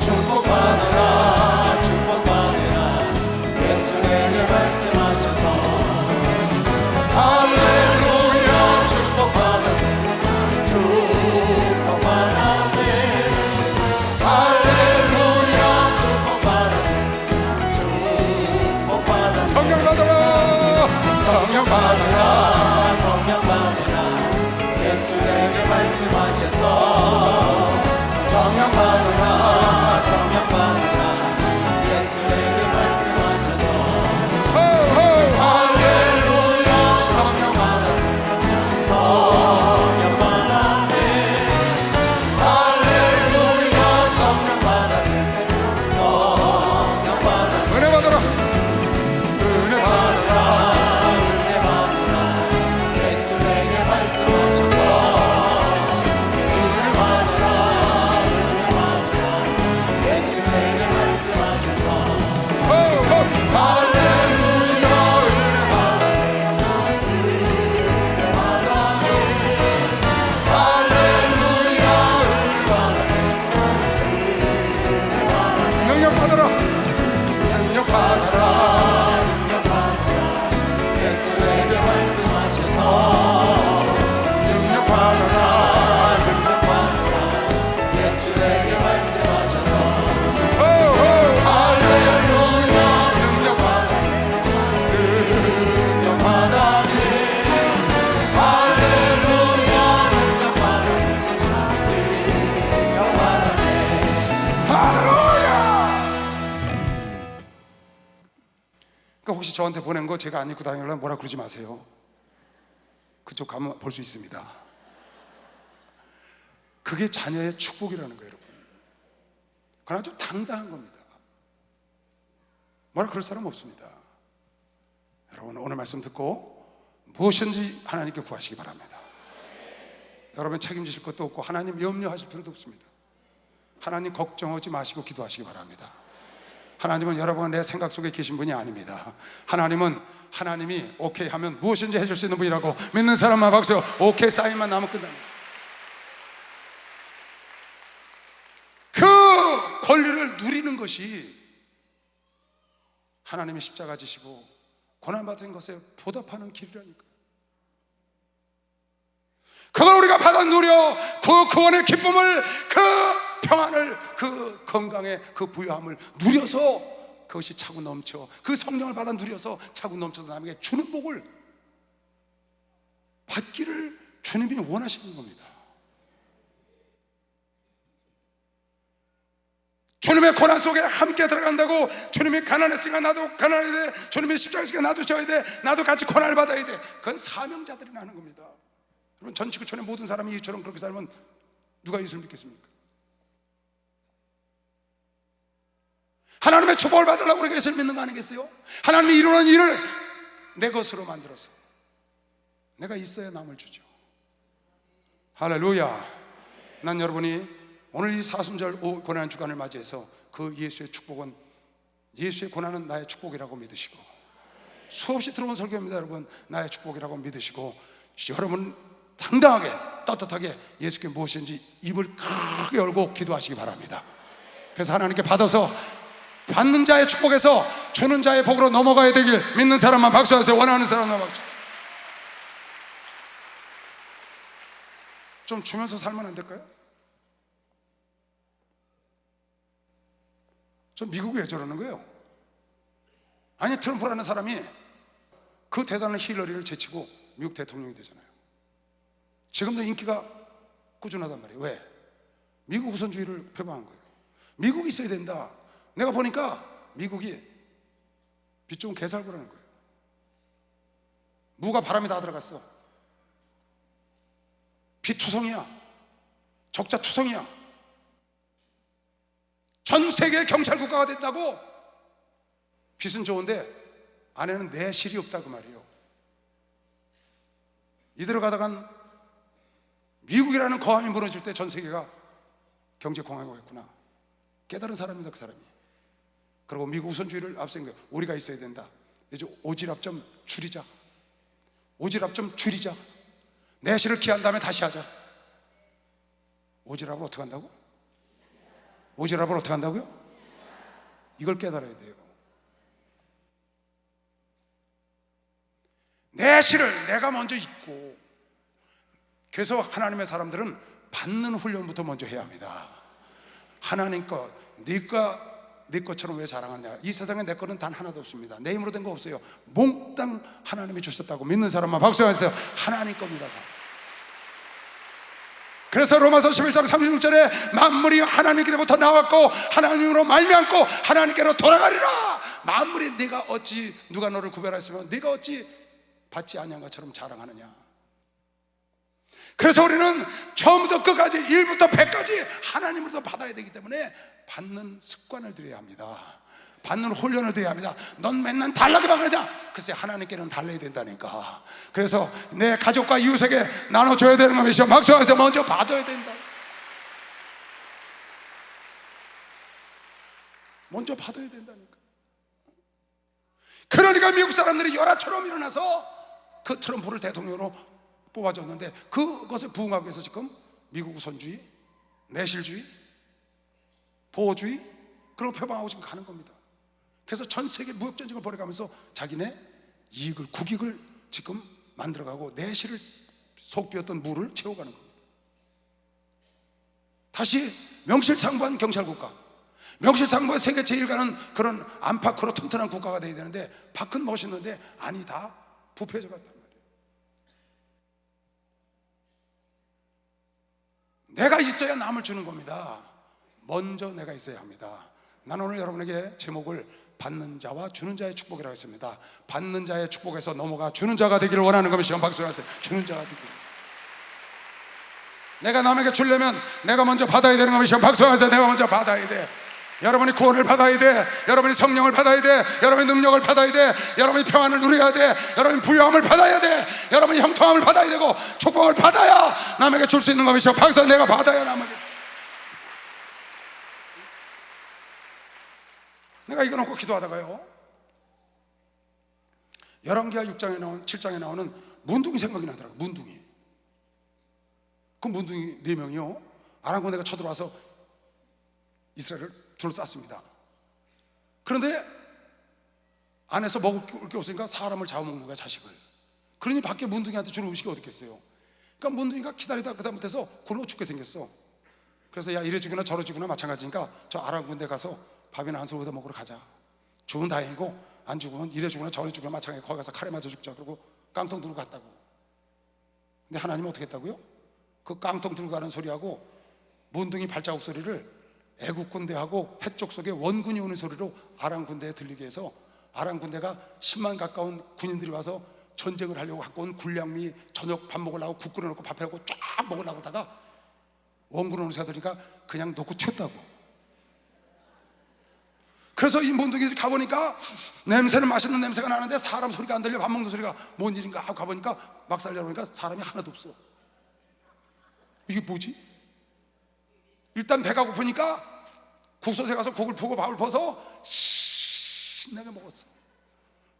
축복받으라, 축복받으라. 예수 내게 말씀하셔서 할렐루야, 축복받았네, 축복받았네. 할렐루야, 축복받았네, 축복받았네. 성령 받아라, 성령 받아라, 성령 받아라. 예수 내게 말씀하셔서 성령 받아라, 성령 받아라. 예수 내게 말씀하셔서 할렐루야, 성령 받아라, 성령 받아라. 할렐루야, 성령 받아라, 성령 받아라. 은혜 받아라, 은혜 받아라, 은혜 받아라. 예수 내게 말씀하셔서 은혜 받아라, 은혜 받아라. 예수 내게 말씀하셔서 할렐루야, 은혜 받아라, 은혜 받아라. 할렐루야, 은혜 받아라, 은혜 받아라. 능력 받아라, 능력 받아라, 능력 받아라. 예수 내게 말씀하셔서 능력 받아라, 능력 받아라. 예수 내게 말씀하셔서 할렐루야, 능력 받아라, 능력 받아라. 할렐루야, 능력 받아라, 능력 받아라. 할렐루야. 그러니까 혹시 저한테 보낸 거 제가 안 입고 다니려면 뭐라 그러지 마세요. 그쪽 가면 볼 수 있습니다. 그게 자녀의 축복이라는 거예요, 여러분. 그건 아주 당당한 겁니다. 뭐라 그럴 사람 없습니다. 여러분, 오늘 말씀 듣고 무엇인지 하나님께 구하시기 바랍니다. 여러분 책임지실 것도 없고 하나님 염려하실 필요도 없습니다. 하나님 걱정하지 마시고 기도하시기 바랍니다. 하나님은 여러분 내 생각 속에 계신 분이 아닙니다. 하나님은 하나님이 오케이 하면 무엇인지 해줄 수 있는 분이라고 믿는 사람만 박수. 오케이 사인만 나면 끝납니다. 그 권리를 누리는 것이 하나님이 십자가 지시고 고난받은 것에 보답하는 길이라니까요. 그걸 우리가 받아 누려 그 구원의 기쁨을, 그 평안을, 그 건강의 그 부유함을 누려서 그것이 차고 넘쳐, 그 성령을 받아 누려서 차고 넘쳐서 남에게 주는 복을 받기를 주님이 원하시는 겁니다. 주님의 고난 속에 함께 들어간다고, 주님이 가난했으니까 나도 가난해야 돼, 주님이 십자가했으니까 나도 져야 돼, 나도 같이 고난을 받아야 돼. 그건 사명자들이 하는 겁니다. 여러분, 전 지구촌의 모든 사람이 이처럼 그렇게 살면 누가 예수를 믿겠습니까? 하나님의 축복을 받으려고 우리가 예수를 믿는 거 아니겠어요? 하나님이 이루는 일을 내 것으로 만들어서 내가 있어야 남을 주죠. 할렐루야. 난 여러분이 오늘 이 사순절 고난 주간을 맞이해서 그 예수의 축복은, 예수의 고난은 나의 축복이라고 믿으시고, 수없이 들어온 설교입니다 여러분, 나의 축복이라고 믿으시고, 여러분 당당하게 떳떳하게 예수께 무엇인지 입을 크게 열고 기도하시기 바랍니다. 그래서 하나님께 받아서 받는 자의 축복에서 주는 자의 복으로 넘어가야 되길 믿는 사람만 박수하세요. 원하는 사람만 박수. 좀 주면서 살면 안 될까요? 저 미국이 왜 저러는 거예요? 아니, 트럼프라는 사람이 그 대단한 힐러리를 제치고 미국 대통령이 되잖아요. 지금도 인기가 꾸준하단 말이에요. 왜? 미국 우선주의를 표방한 거예요. 미국이 있어야 된다. 내가 보니까 미국이 빚 좋은 개살구라는 거예요. 무가 바람이 다 들어갔어. 빚투성이야. 적자투성이야. 전 세계 경찰 국가가 된다고. 빚은 좋은데 안에는 내실이 없다 그 말이에요. 이대로 가다간 미국이라는 거함이 무너질 때 전 세계가 경제공황이 오겠구나 깨달은 사람이다 그 사람이. 그리고 미국 우선주의를 앞세운 거예요. 우리가 있어야 된다. 이제 오지랖 좀 줄이자. 오지랖 좀 줄이자. 내실을 기한 다음에 다시 하자. 오지랖을 어떻게 한다고? 오지랖을 어떻게 한다고요? 이걸 깨달아야 돼요. 내실을 내가 먼저 잊고. 그래서 하나님의 사람들은 받는 훈련부터 먼저 해야 합니다. 하나님 것, 네 것처럼 왜 자랑하냐? 이 세상에 내 거는 단 하나도 없습니다. 내 힘으로 된 거 없어요. 몽땅 하나님이 주셨다고 믿는 사람만 박수하세요. 하나님 겁니다. 그래서 로마서 11장 36절에 만물이 하나님께로부터 나왔고 하나님으로 말미암고 하나님께로 돌아가리라. 만물이 네가 어찌 누가 너를 구별하였으면 네가 어찌 받지 아니한 것처럼 자랑하느냐. 그래서 우리는 처음부터 끝까지 1부터 100까지 하나님으로부터 받아야 되기 때문에 받는 습관을 들여야 합니다. 받는 훈련을 드려야 합니다. 넌 맨날 달라고 말하냐? 글쎄 하나님께는 달라야 된다니까. 그래서 내 가족과 이웃에게 나눠줘야 되는 것이죠. 막상에서 먼저 받아야 된다. 먼저 받아야 된다니까. 그러니까 미국 사람들이 열화처럼 일어나서 그 트럼프를 대통령으로 뽑아줬는데 그것을 부응하기 위해서 지금 미국 우선주의, 내실주의, 보호주의 그런 거 표방하고 지금 가는 겁니다. 그래서 전 세계 무역전쟁을 벌여가면서 자기네 이익을, 국익을 지금 만들어가고 내실을 속 비었던 무를 채워가는 겁니다. 다시 명실상부한 경찰국가, 명실상부한 세계 제1가는 그런 안팎으로 튼튼한 국가가 돼야 되는데 밖은 멋있는데 안이 다 부패해져 갔단 말이에요. 내가 있어야 남을 주는 겁니다. 먼저 내가 있어야 합니다. 나는 오늘 여러분에게 제목을 받는 자와 주는 자의 축복이라고 했습니다. 받는 자의 축복에서 넘어가 주는 자가 되기를 원하는 것이 박수하세요. 주는 자가 되기를. 내가 남에게 주려면 내가 먼저 받아야 되는 것이 박수하세요. 내가 먼저 받아야 돼. 여러분이 구원을 받아야 돼. 여러분이 성령을 받아야 돼. 여러분이 능력을 받아야 돼. 여러분이 평안을 누려야 돼. 여러분이 부유함을 받아야 돼. 여러분이 형통함을 받아야 되고 축복을 받아야 남에게 줄 수 있는 것이죠. 박수. 내가 받아야 남에게. 내가 이거 놓고 기도하다가요, 열왕기하 6장에 나온 7장에 나오는 문둥이 생각이 나더라고요. 문둥이. 그 문둥이 4명이요 아람 군대가 쳐들어와서 이스라엘을 둘러쌌습니다. 그런데 안에서 먹을 게 없으니까 사람을 잡아먹는 거야, 자식을. 그러니 밖에 문둥이한테 주는 음식이 어디 있겠어요. 그러니까 문둥이가 기다리다 그다음부터서 굶어 죽게 생겼어. 그래서 야, 이래 죽이나 저래 죽이나 마찬가지니까 저 아람 군대 가서 밥이나 한 술 얻어 먹으러 가자. 죽으면 다행이고 안 죽으면 이래 죽으나 저래 죽으나 마찬가지. 거기 가서 칼에 맞아 죽자. 그러고 깡통 들고 갔다고. 근데 하나님은 어떻게 했다고요? 그 깡통 들고 가는 소리하고 문둥이 발자국 소리를 애국 군대하고 해쪽 속에 원군이 오는 소리로 아람 군대에 들리게 해서 아람 군대가 10만 가까운 군인들이 와서 전쟁을 하려고 갖고 온 군량미 저녁 밥 먹으려고 국 끓여놓고 밥 해갖고 쫙 먹으려고 하다가 원군 오는 새들이니까 그냥 놓고 튀었다고. 그래서 이 문둥이들이 가보니까 냄새는 맛있는 냄새가 나는데 사람 소리가 안 들려. 밥 먹는 소리가 뭔 일인가 하고 가보니까 막살 열어보니까 사람이 하나도 없어. 이게 뭐지? 일단 배가 고프니까 국솥에 가서 국을 푸고 밥을 퍼서 신나게 먹었어.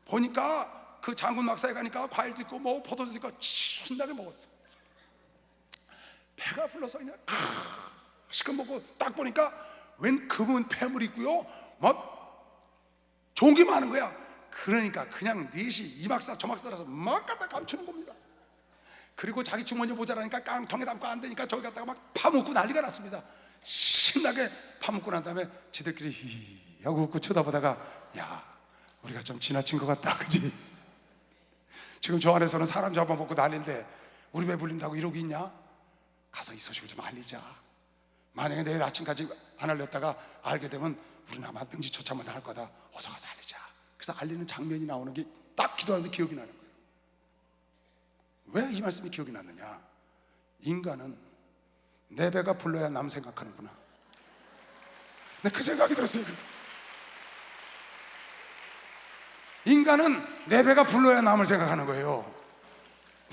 보니까 그 장군 막사에 가니까 과일도 있고 뭐 포도도 있고 신나게 먹었어. 배가 불러서 그냥 시큼 먹고 딱 보니까 웬 검은 폐물이 있고요 막 좋은 게 많은 거야. 그러니까 그냥 넷이 이 막사 저 막사라서 막 갖다 감추는 겁니다. 그리고 자기 주머니 모자라니까 깡통에 담고 안 되니까 저기 갖다가 막 파묻고 난리가 났습니다. 신나게 파묻고 난 다음에 지들끼리 하고 웃고 쳐다보다가 야, 우리가 좀 지나친 것 같다, 그지? 지금 저 안에서는 사람 잡아먹고 난리인데 우리 배 불린다고 이러고 있냐? 가서 이 소식을 좀 알리자. 만약에 내일 아침까지 안 알렸다가 알게 되면 우리 아마 능지 처참한 할 거다. 어서 가서 알리자. 그래서 알리는 장면이 나오는 게 딱 기도하는데 기억이 나는 거예요. 왜 이 말씀이 기억이 났느냐? 인간은 내 배가 불러야 남 생각하는구나. 그 생각이 들었어요. 인간은 내 배가 불러야 남을 생각하는 거예요.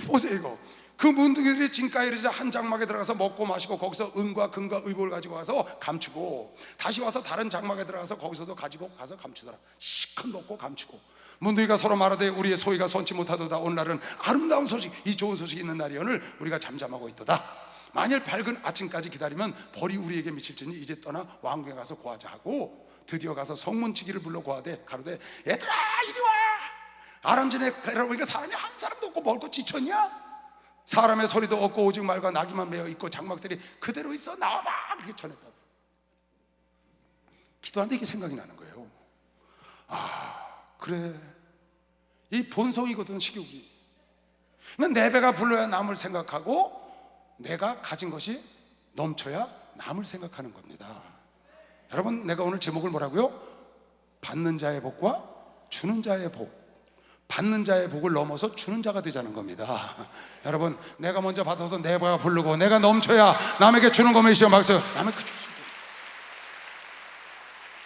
보세요, 이거. 그 문둥이들이 진가에 이르자 한 장막에 들어가서 먹고 마시고 거기서 은과 금과 의복을 가지고 와서 감추고 다시 와서 다른 장막에 들어가서 거기서도 가지고 가서 감추더라. 시컷 먹고 감추고 문둥이가 서로 말하되 우리의 소위가 선치 못하도다. 오늘날은 아름다운 소식, 이 좋은 소식이 있는 날이오늘 우리가 잠잠하고 있도다. 만일 밝은 아침까지 기다리면 벌이 우리에게 미칠지니 이제 떠나 왕궁에 가서 고하자 하고 드디어 가서 성문치기를 불러 고하되 가로되 얘들아 이리 와. 아람진에 가라보니까 사람이 한 사람도 없고 먹을 거 지쳤냐? 사람의 소리도 없고 오직 말과 나귀만 메어 있고 장막들이 그대로 있어 나와봐. 이렇게 전했다. 기도하는데 이게 생각이 나는 거예요. 아, 그래, 이 본성이거든, 식욕이. 내 배가 불러야 남을 생각하고 내가 가진 것이 넘쳐야 남을 생각하는 겁니다. 여러분, 내가 오늘 제목을 뭐라고요? 받는 자의 복과 주는 자의 복. 받는 자의 복을 넘어서 주는 자가 되자는 겁니다. 여러분, 내가 먼저 받아서 내 배가 부르고 내가 넘쳐야 남에게 주는 것만 시험 박수. 남에게 줄 수 있어요.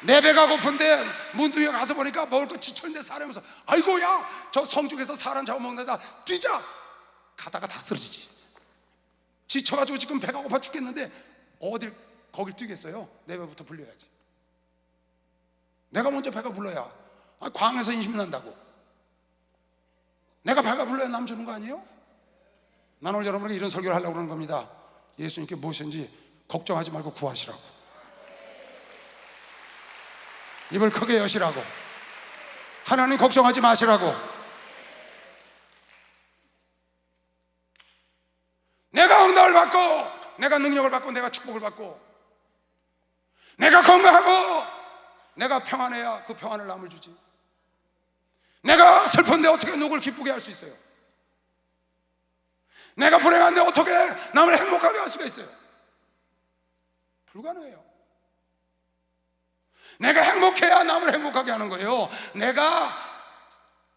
내 배가 고픈데 문둥이에 가서 보니까 먹을 거 지쳤는데 사람에서 아이고야, 저 성중에서 사람 잡아먹는다. 뛰자. 가다가 다 쓰러지지. 지쳐가지고 지금 배가 고파 죽겠는데 어딜 거길 뛰겠어요? 내 배부터 불려야지. 내가 먼저 배가 불러야 광에서 인심이 난다고. 내가 배가 불러야 남 주는 거 아니에요? 나는 오늘 여러분에게 이런 설교를 하려고 그러는 겁니다. 예수님께 무엇인지 걱정하지 말고 구하시라고, 입을 크게 여시라고, 하나님 걱정하지 마시라고. 내가 응답을 받고 내가 능력을 받고 내가 축복을 받고 내가 건강하고 내가 평안해야 그 평안을 남을 주지. 내가 슬픈데 어떻게 누굴 기쁘게 할 수 있어요? 내가 불행한데 어떻게 남을 행복하게 할 수가 있어요? 불가능해요. 내가 행복해야 남을 행복하게 하는 거예요. 내가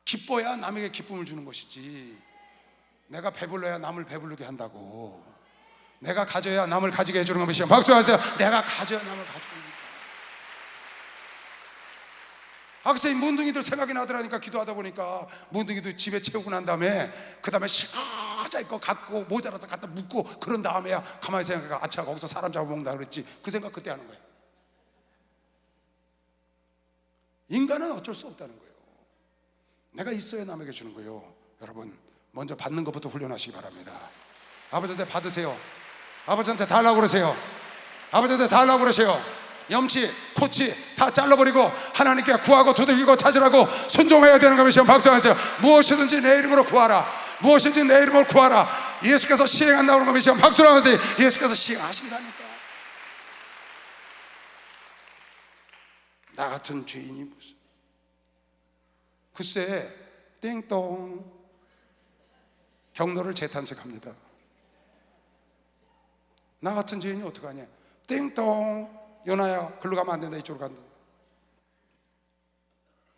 기뻐야 남에게 기쁨을 주는 것이지, 내가 배불러야 남을 배부르게 한다고. 내가 가져야 남을 가지게 해주는 것이요. 박수하세요. 내가 가져야 남을 가지게 해주는 거예요. 글쎄, 문둥이들 생각이 나더라니까. 기도하다 보니까 문둥이도 집에 채우고 난 다음에 그 다음에 시가자 있고 갖고 모자라서 갖다 묻고 그런 다음에야 가만히 생각해, 아차 거기서 사람 잡아먹는다 그랬지. 그 생각 그때 하는 거예요. 인간은 어쩔 수 없다는 거예요. 내가 있어야 남에게 주는 거예요. 여러분, 먼저 받는 것부터 훈련하시기 바랍니다. 아버지한테 받으세요. 아버지한테 달라고 그러세요. 아버지한테 달라고 그러세요. 염치, 코치 다 잘라버리고 하나님께 구하고 두들기고 찾으라고 순종해야 되는 것이요. 박수하세요. 무엇이든지 내 이름으로 구하라. 무엇이든지 내 이름으로 구하라. 예수께서 시행한다고 하는 것이요. 박수를 하세요. 예수께서 시행하신다니까. 나 같은 죄인이 무슨, 글쎄, 띵동 경로를 재탐색합니다. 나 같은 죄인이 어떡하냐. 띵동 요나야, 글로 가면 안 된다. 이쪽으로 간다.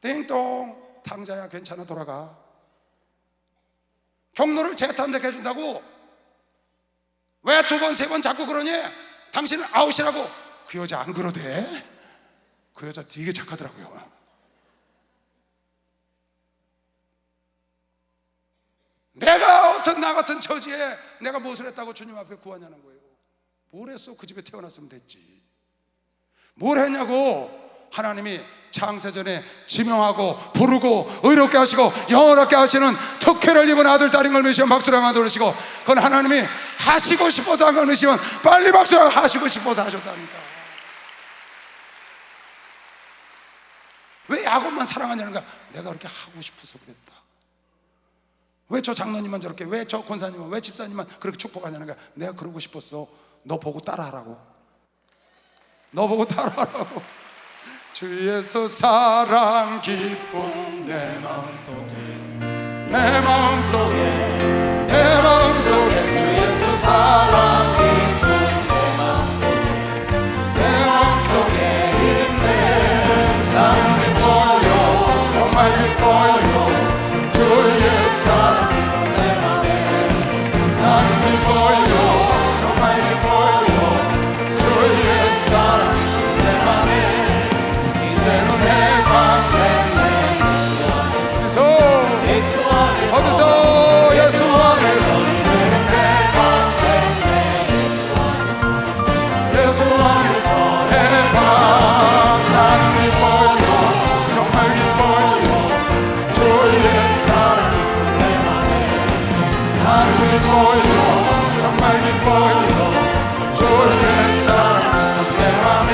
띵동 탕자야, 괜찮아, 돌아가. 경로를 재탐색해 준다고. 왜 두 번, 세 번 자꾸 그러니? 당신은 아웃이라고. 그 여자 안 그러대. 그 여자 되게 착하더라고요. 내가 어떤 나 같은 처지에 내가 무엇을 했다고 주님 앞에 구하냐는 거예요. 뭘 했어? 그 집에 태어났으면 됐지. 뭘 했냐고. 하나님이 창세전에 지명하고 부르고 의롭게 하시고 영원하게 하시는 특혜를 입은 아들 딸인 걸 믿으시면 박수를 한번 들으시고, 그건 하나님이 하시고 싶어서 한 걸 믿으시면 빨리 박수를 하시고 싶어서 하셨다니까. 왜 야곱만 사랑하냐는 거야. 내가 그렇게 하고 싶어서 그랬다. 왜 저 장로님만 저렇게, 왜 저 권사님만, 왜 집사님만 그렇게 축복하냐는 거야. 내가 그러고 싶었어. 너 보고 따라하라고. 너 보고 따라하라고. 주 예수 사랑 기쁨 내 마음속에 내 마음속에 내 마음속에 주 예수 사랑 기쁨 내 마음속에 내 마음속에 있네. 나는 기뻐요 정말 기뻐요 주의 사랑 기쁨 내 맘에. 나는 기뻐요 정말 기뻐요 주의 사랑 기쁨 내 맘에. 이제는 해방됐네 어디서 예수 안에서 이제는 해방됐네 예수 안에서 해방. 나는 기뻐요 정말 기뻐요 주의 사랑 기쁨 내 맘에. 나는 기뻐요 정말 기뻐요 주의 사랑 기쁨 내 맘에.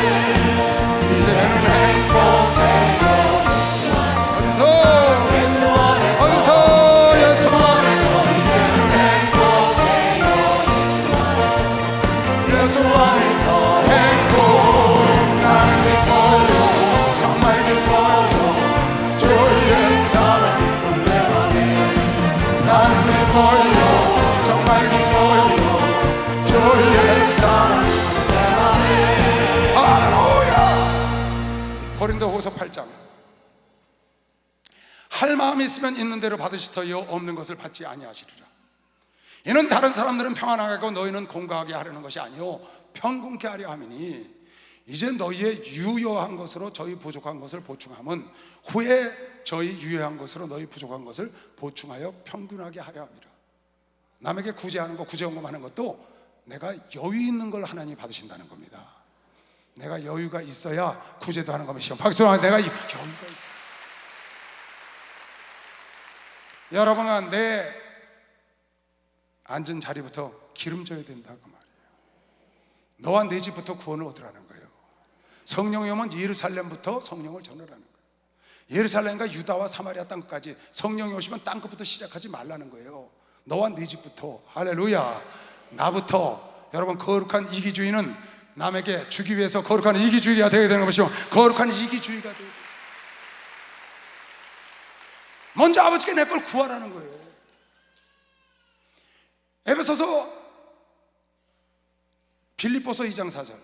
이제는 행복해요 어디서 예수 안에서 이제는 행복해요 예수 안에서 행복. 나는 기뻐요 정말 기뻐요 주의 사랑 기쁨 내 맘에. 나는 기뻐요 정말 기뻐요 주의 사랑 기쁨 내 맘에. 할렐루야. 고린도후서 8장. 할 마음이 있으면 있는 대로 받으시더이요 없는 것을 받지 아니하시리라. 이는 다른 사람들은 평안하게 하고 너희는 공고하게 하려는 것이 아니요 평균케 하려 함이니 이제 너희의 유효한 것으로 저희 부족한 것을 보충함은 후에 저희 유효한 것으로 너희 부족한 것을 보충하여 평균하게 하려 함이라. 남에게 구제하는 거 구제원금하는 것도 내가 여유 있는 걸 하나님이 받으신다는 겁니다. 내가 여유가 있어야 구제도 하는 겁니다. 박수로 내가 여유가 있어. 여러분은 내 앉은 자리부터 기름져야 된다 그 말이에요. 너와 내 집부터 구원을 얻으라는 거예요. 성령이 오면 예루살렘부터 성령을 전하라는 거예요. 예루살렘과 유다와 사마리아 땅끝까지 성령이 오시면 땅끝부터 시작하지 말라는 거예요. 너와 내 집부터. 할렐루야. 나부터. 여러분 거룩한 이기주의는 남에게 주기 위해서 거룩한 이기주의가 되어야 되는 것이요 거룩한 이기주의가 되어야 돼요. 먼저 아버지께 내 걸 구하라는 거예요. 에베소서 빌립보서 2장 4절.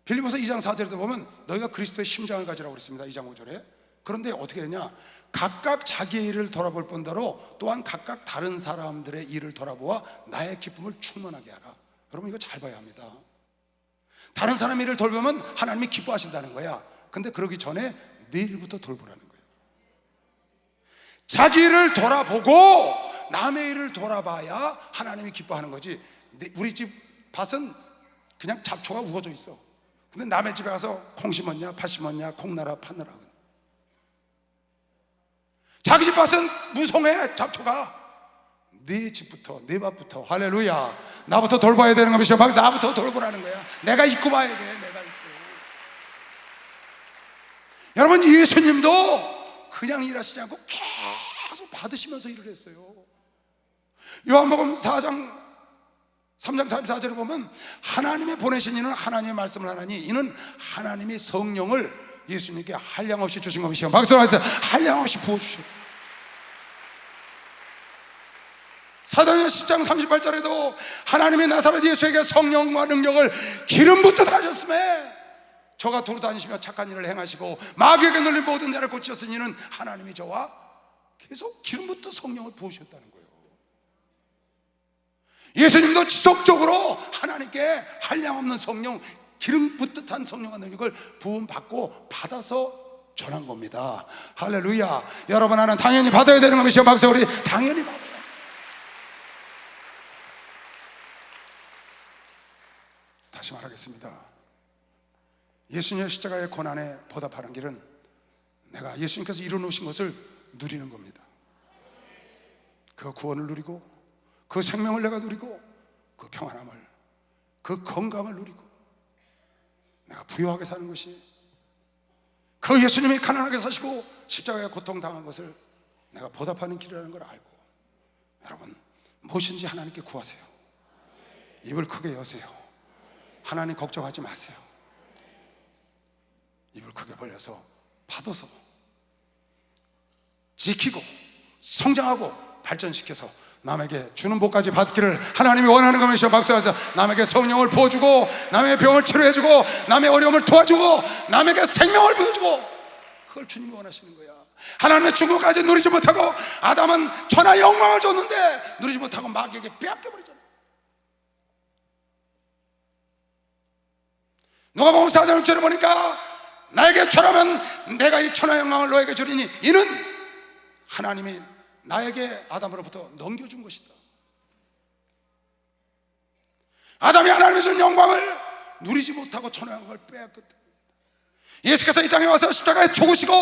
빌립보서 2장 4절에도 보면 너희가 그리스도의 심장을 가지라고 그랬습니다. 2장 5절에. 그런데 어떻게 되냐? 각각 자기의 일을 돌아볼 뿐더러 또한 각각 다른 사람들의 일을 돌아보아 나의 기쁨을 충만하게 하라. 여러분 이거 잘 봐야 합니다. 다른 사람 일을 돌보면 하나님이 기뻐하신다는 거야. 근데 그러기 전에 내 일부터 돌보라는 거야. 자기 일을 돌아보고 남의 일을 돌아봐야 하나님이 기뻐하는 거지. 우리 집 밭은 그냥 잡초가 우거져 있어. 근데 남의 집에 가서 콩 심었냐 팥 심었냐 콩나라 파느라. 자기 집 밭은 무성해. 잡초가. 네 집부터 네 밭부터. 할렐루야. 나부터 돌봐야 되는 겁니다. 나부터 돌보라는 거야. 내가 입고 봐야 돼. 내가 입고. 여러분 예수님도 그냥 일하시지 않고 계속 받으시면서 일을 했어요. 요한복음 4장 3장 34절에 보면 하나님의 보내신 이는 하나님의 말씀을 하나니 이는 하나님의 성령을 예수님께 한량없이 주신 것이요. 박수로 하세요. 한량없이 부어주셨어요. 사도행전 10장 38절에도 하나님의 나사렛 예수에게 성령과 능력을 기름 붓듯 하셨음에 저가 두루 다니시며 착한 일을 행하시고 마귀에게 눌린 모든 자를 고치셨으니 이는 하나님이 저와 계속 기름 붓듯 성령을 부으셨다는 거예요. 예수님도 지속적으로 하나님께 한량없는 성령, 기름 붓듯한 성령과 능력을 부음받고 받아서 전한 겁니다. 할렐루야. 여러분 하나는 당연히 받아야 되는 것이죠. 박수. 우리 당연히 받아요. 다시 말하겠습니다. 예수님의 십자가의 고난에 보답하는 길은 내가 예수님께서 이루어놓으신 것을 누리는 겁니다. 그 구원을 누리고 그 생명을 내가 누리고 그 평안함을 그 건강을 누리고 내가 부유하게 사는 것이 그 예수님이 가난하게 사시고 십자가에 고통당한 것을 내가 보답하는 길이라는 걸 알고 여러분 무엇인지 하나님께 구하세요. 입을 크게 여세요. 하나님 걱정하지 마세요. 입을 크게 벌려서 받아서 지키고 성장하고 발전시켜서 남에게 주는 복까지 받기를 하나님이 원하는 것이여 박수하면서 남에게 성령을 부어주고 남의 병을 치료해주고 남의 어려움을 도와주고 남에게 생명을 부어주고, 그걸 주님이 원하시는 거야. 하나님의 축복까지 누리지 못하고 아담은 천하의 영광을 줬는데 누리지 못하고 마귀에게 빼앗겨버리잖아. 누가복음 4장 6절에 보니까 나에게 절하면 내가 이 천하의 영광을 너에게 주리니 이는 하나님이 나에게 아담으로부터 넘겨준 것이다. 아담이 하나님이 준 영광을 누리지 못하고 천하의 영광을 빼앗겼다. 예수께서 이 땅에 와서 십자가에 죽으시고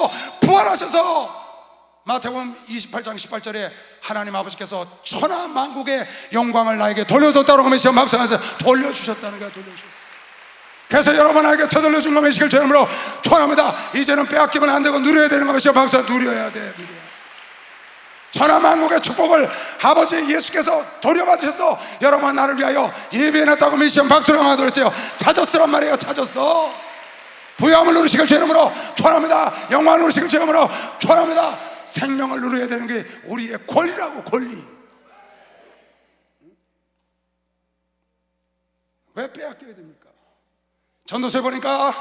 부활하셔서 마태복음 28장 18절에 하나님 아버지께서 천하 만국의 영광을 나에게 돌려줬다고 하면서 막상하면서 돌려주셨다는 거야. 돌려주셨어. 그래서 여러분에게 되돌려준 것의 시길 죄름으로 축원합니다. 이제는 빼앗기면 안 되고 누려야 되는 것이 박사 누려야 돼. 천하 만국의 축복을 아버지 예수께서 돌려받으셔서 여러분 나를 위하여 예비해놨다고 미션 박수를 한번 돌렸어요. 찾았으란 말이에요. 찾았어. 부여함을 누리시길 죄름으로 축원합니다. 영광을 누리시길 죄름으로 축원합니다. 생명을 누려야 되는 게 우리의 권리라고. 권리. 왜 빼앗겨야 됩니까? 전도서에 보니까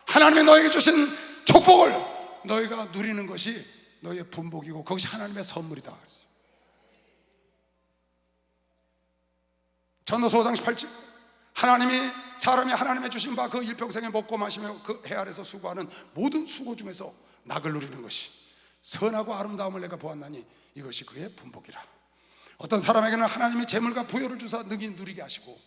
하나님이 너에게 주신 축복을 너희가 누리는 것이 너희의 분복이고 그것이 하나님의 선물이다 그랬어요. 전도서 5장 18절 하나님이 사람이 하나님의 주신 바 그 일평생에 먹고 마시며 그 해 아래서 수고하는 모든 수고 중에서 낙을 누리는 것이 선하고 아름다움을 내가 보았나니 이것이 그의 분복이라. 어떤 사람에게는 하나님이 재물과 부여를 주사 능히 누리게 하시고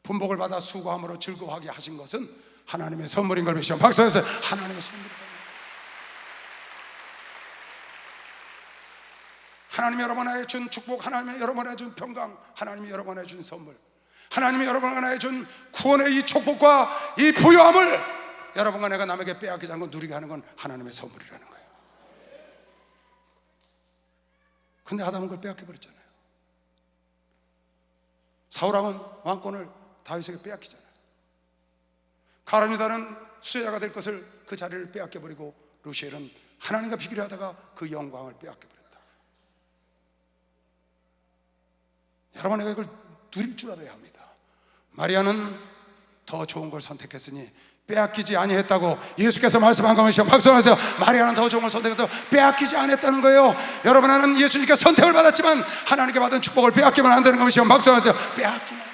분복을 받아 수고함으로 즐거워하게 하신 것은 하나님의 선물인 걸 믿으시오. 박수해서 하나님의 선물이다. 하나님이 여러분에게 준 축복, 하나님이 여러분에게 준 평강, 하나님이 여러분에게 준 선물, 하나님이 여러분에게 준 구원의 이 축복과 이 부요함을 여러분과 내가 남에게 빼앗기지 않고 누리게 하는 건 하나님의 선물이라는 거예요. 근데 아담은 그걸 빼앗겨버렸잖아요. 사울왕은 왕권을 다윗에게 빼앗기잖아요. 가람유다는 수혜자가 될 것을 그 자리를 빼앗겨버리고 루시엘은 하나님과 비교를 하다가 그 영광을 빼앗겨버렸다. 여러분에게 그걸 누릴 줄 알아야 합니다. 마리아는 더 좋은 걸 선택했으니 빼앗기지 아니했다고 예수께서 말씀한 것이요. 박수하면서 마리아는 더 좋은 걸 선택해서 빼앗기지 않았다는 거예요. 여러분은 예수님께 선택을 받았지만 하나님께 받은 축복을 빼앗기면 안 되는 것이요. 박수하면서 빼앗기면.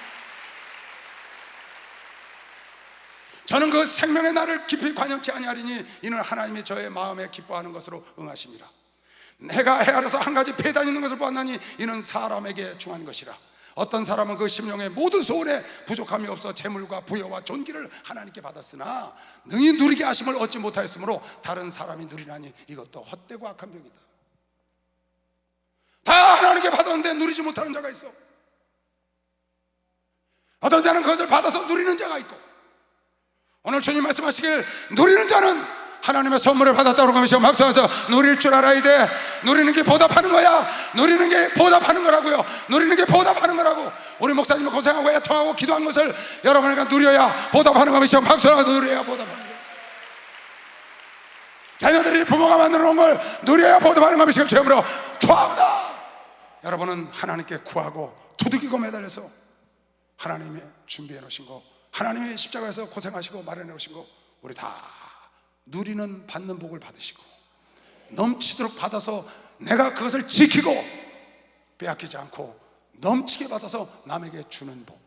저는 그 생명의 날을 깊이 관념치 아니하리니 이는 하나님이 저의 마음에 기뻐하는 것으로 응하십니다. 내가 해 아래서 한 가지 폐단 있는 것을 보았나니 이는 사람에게 중한 것이라. 어떤 사람은 그 심령의 모든 소원에 부족함이 없어 재물과 부여와 존귀를 하나님께 받았으나 능히 누리게 하심을 얻지 못하였으므로 다른 사람이 누리나니 이것도 헛되고 악한 병이다. 다 하나님께 받았는데 누리지 못하는 자가 있어. 어떤 자는 그것을 받아서 누리는 자가 있고, 오늘 주님 말씀하시길 누리는 자는 하나님의 선물을 받았다고 하면서 막상해서 누릴 줄 알아야 돼. 누리는 게 보답하는 거야. 누리는 게 보답하는 거라고요. 누리는 게 보답하는 거라고. 우리 목사님은 고생하고 애통하고 기도한 것을 여러분에게 누려야 보답하는 거면서 박수하고 누려야 보답하는 거야. 자녀들이 부모가 만들어 놓은 걸 누려야 보답하는 거면서 죄물로 좋아합니다. 여러분은 하나님께 구하고 두들기고 매달려서 하나님이 준비해 놓으신 거, 하나님이 십자가에서 고생하시고 마련해 놓으신 거 우리 다 누리는 받는 복을 받으시고 넘치도록 받아서 내가 그것을 지키고 빼앗기지 않고 넘치게 받아서 남에게 주는 복,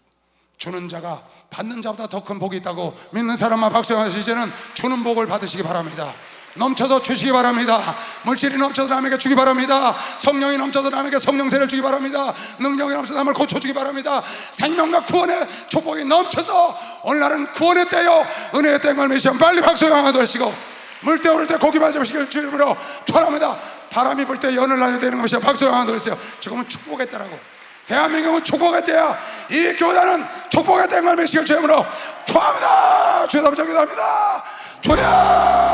주는 자가 받는 자보다 더 큰 복이 있다고 믿는 사람만 박수하시고 이제는 주는 복을 받으시기 바랍니다. 넘쳐서 주시기 바랍니다. 물질이 넘쳐서 남에게 주기 바랍니다. 성령이 넘쳐서 남에게 성령세를 주기 바랍니다. 능력이 넘쳐서 남을 고쳐주기 바랍니다. 생명과 구원의 축복이 넘쳐서 오늘날은 구원의 때요 은혜의 때임을 믿으시면 빨리 박수 영광 하시고 물때 오를 때 고기 맞으시길 주님으로 축원합니다. 바람이 불 때 연을 날려 되는 것이 박수 영광 하시고 지금은 축복의 때라고. 대한민국은 축복의 때야. 이 교단은 축복의 때임을 믿으시길 주님으로 축원합니다. 주여 감사합니다. 주여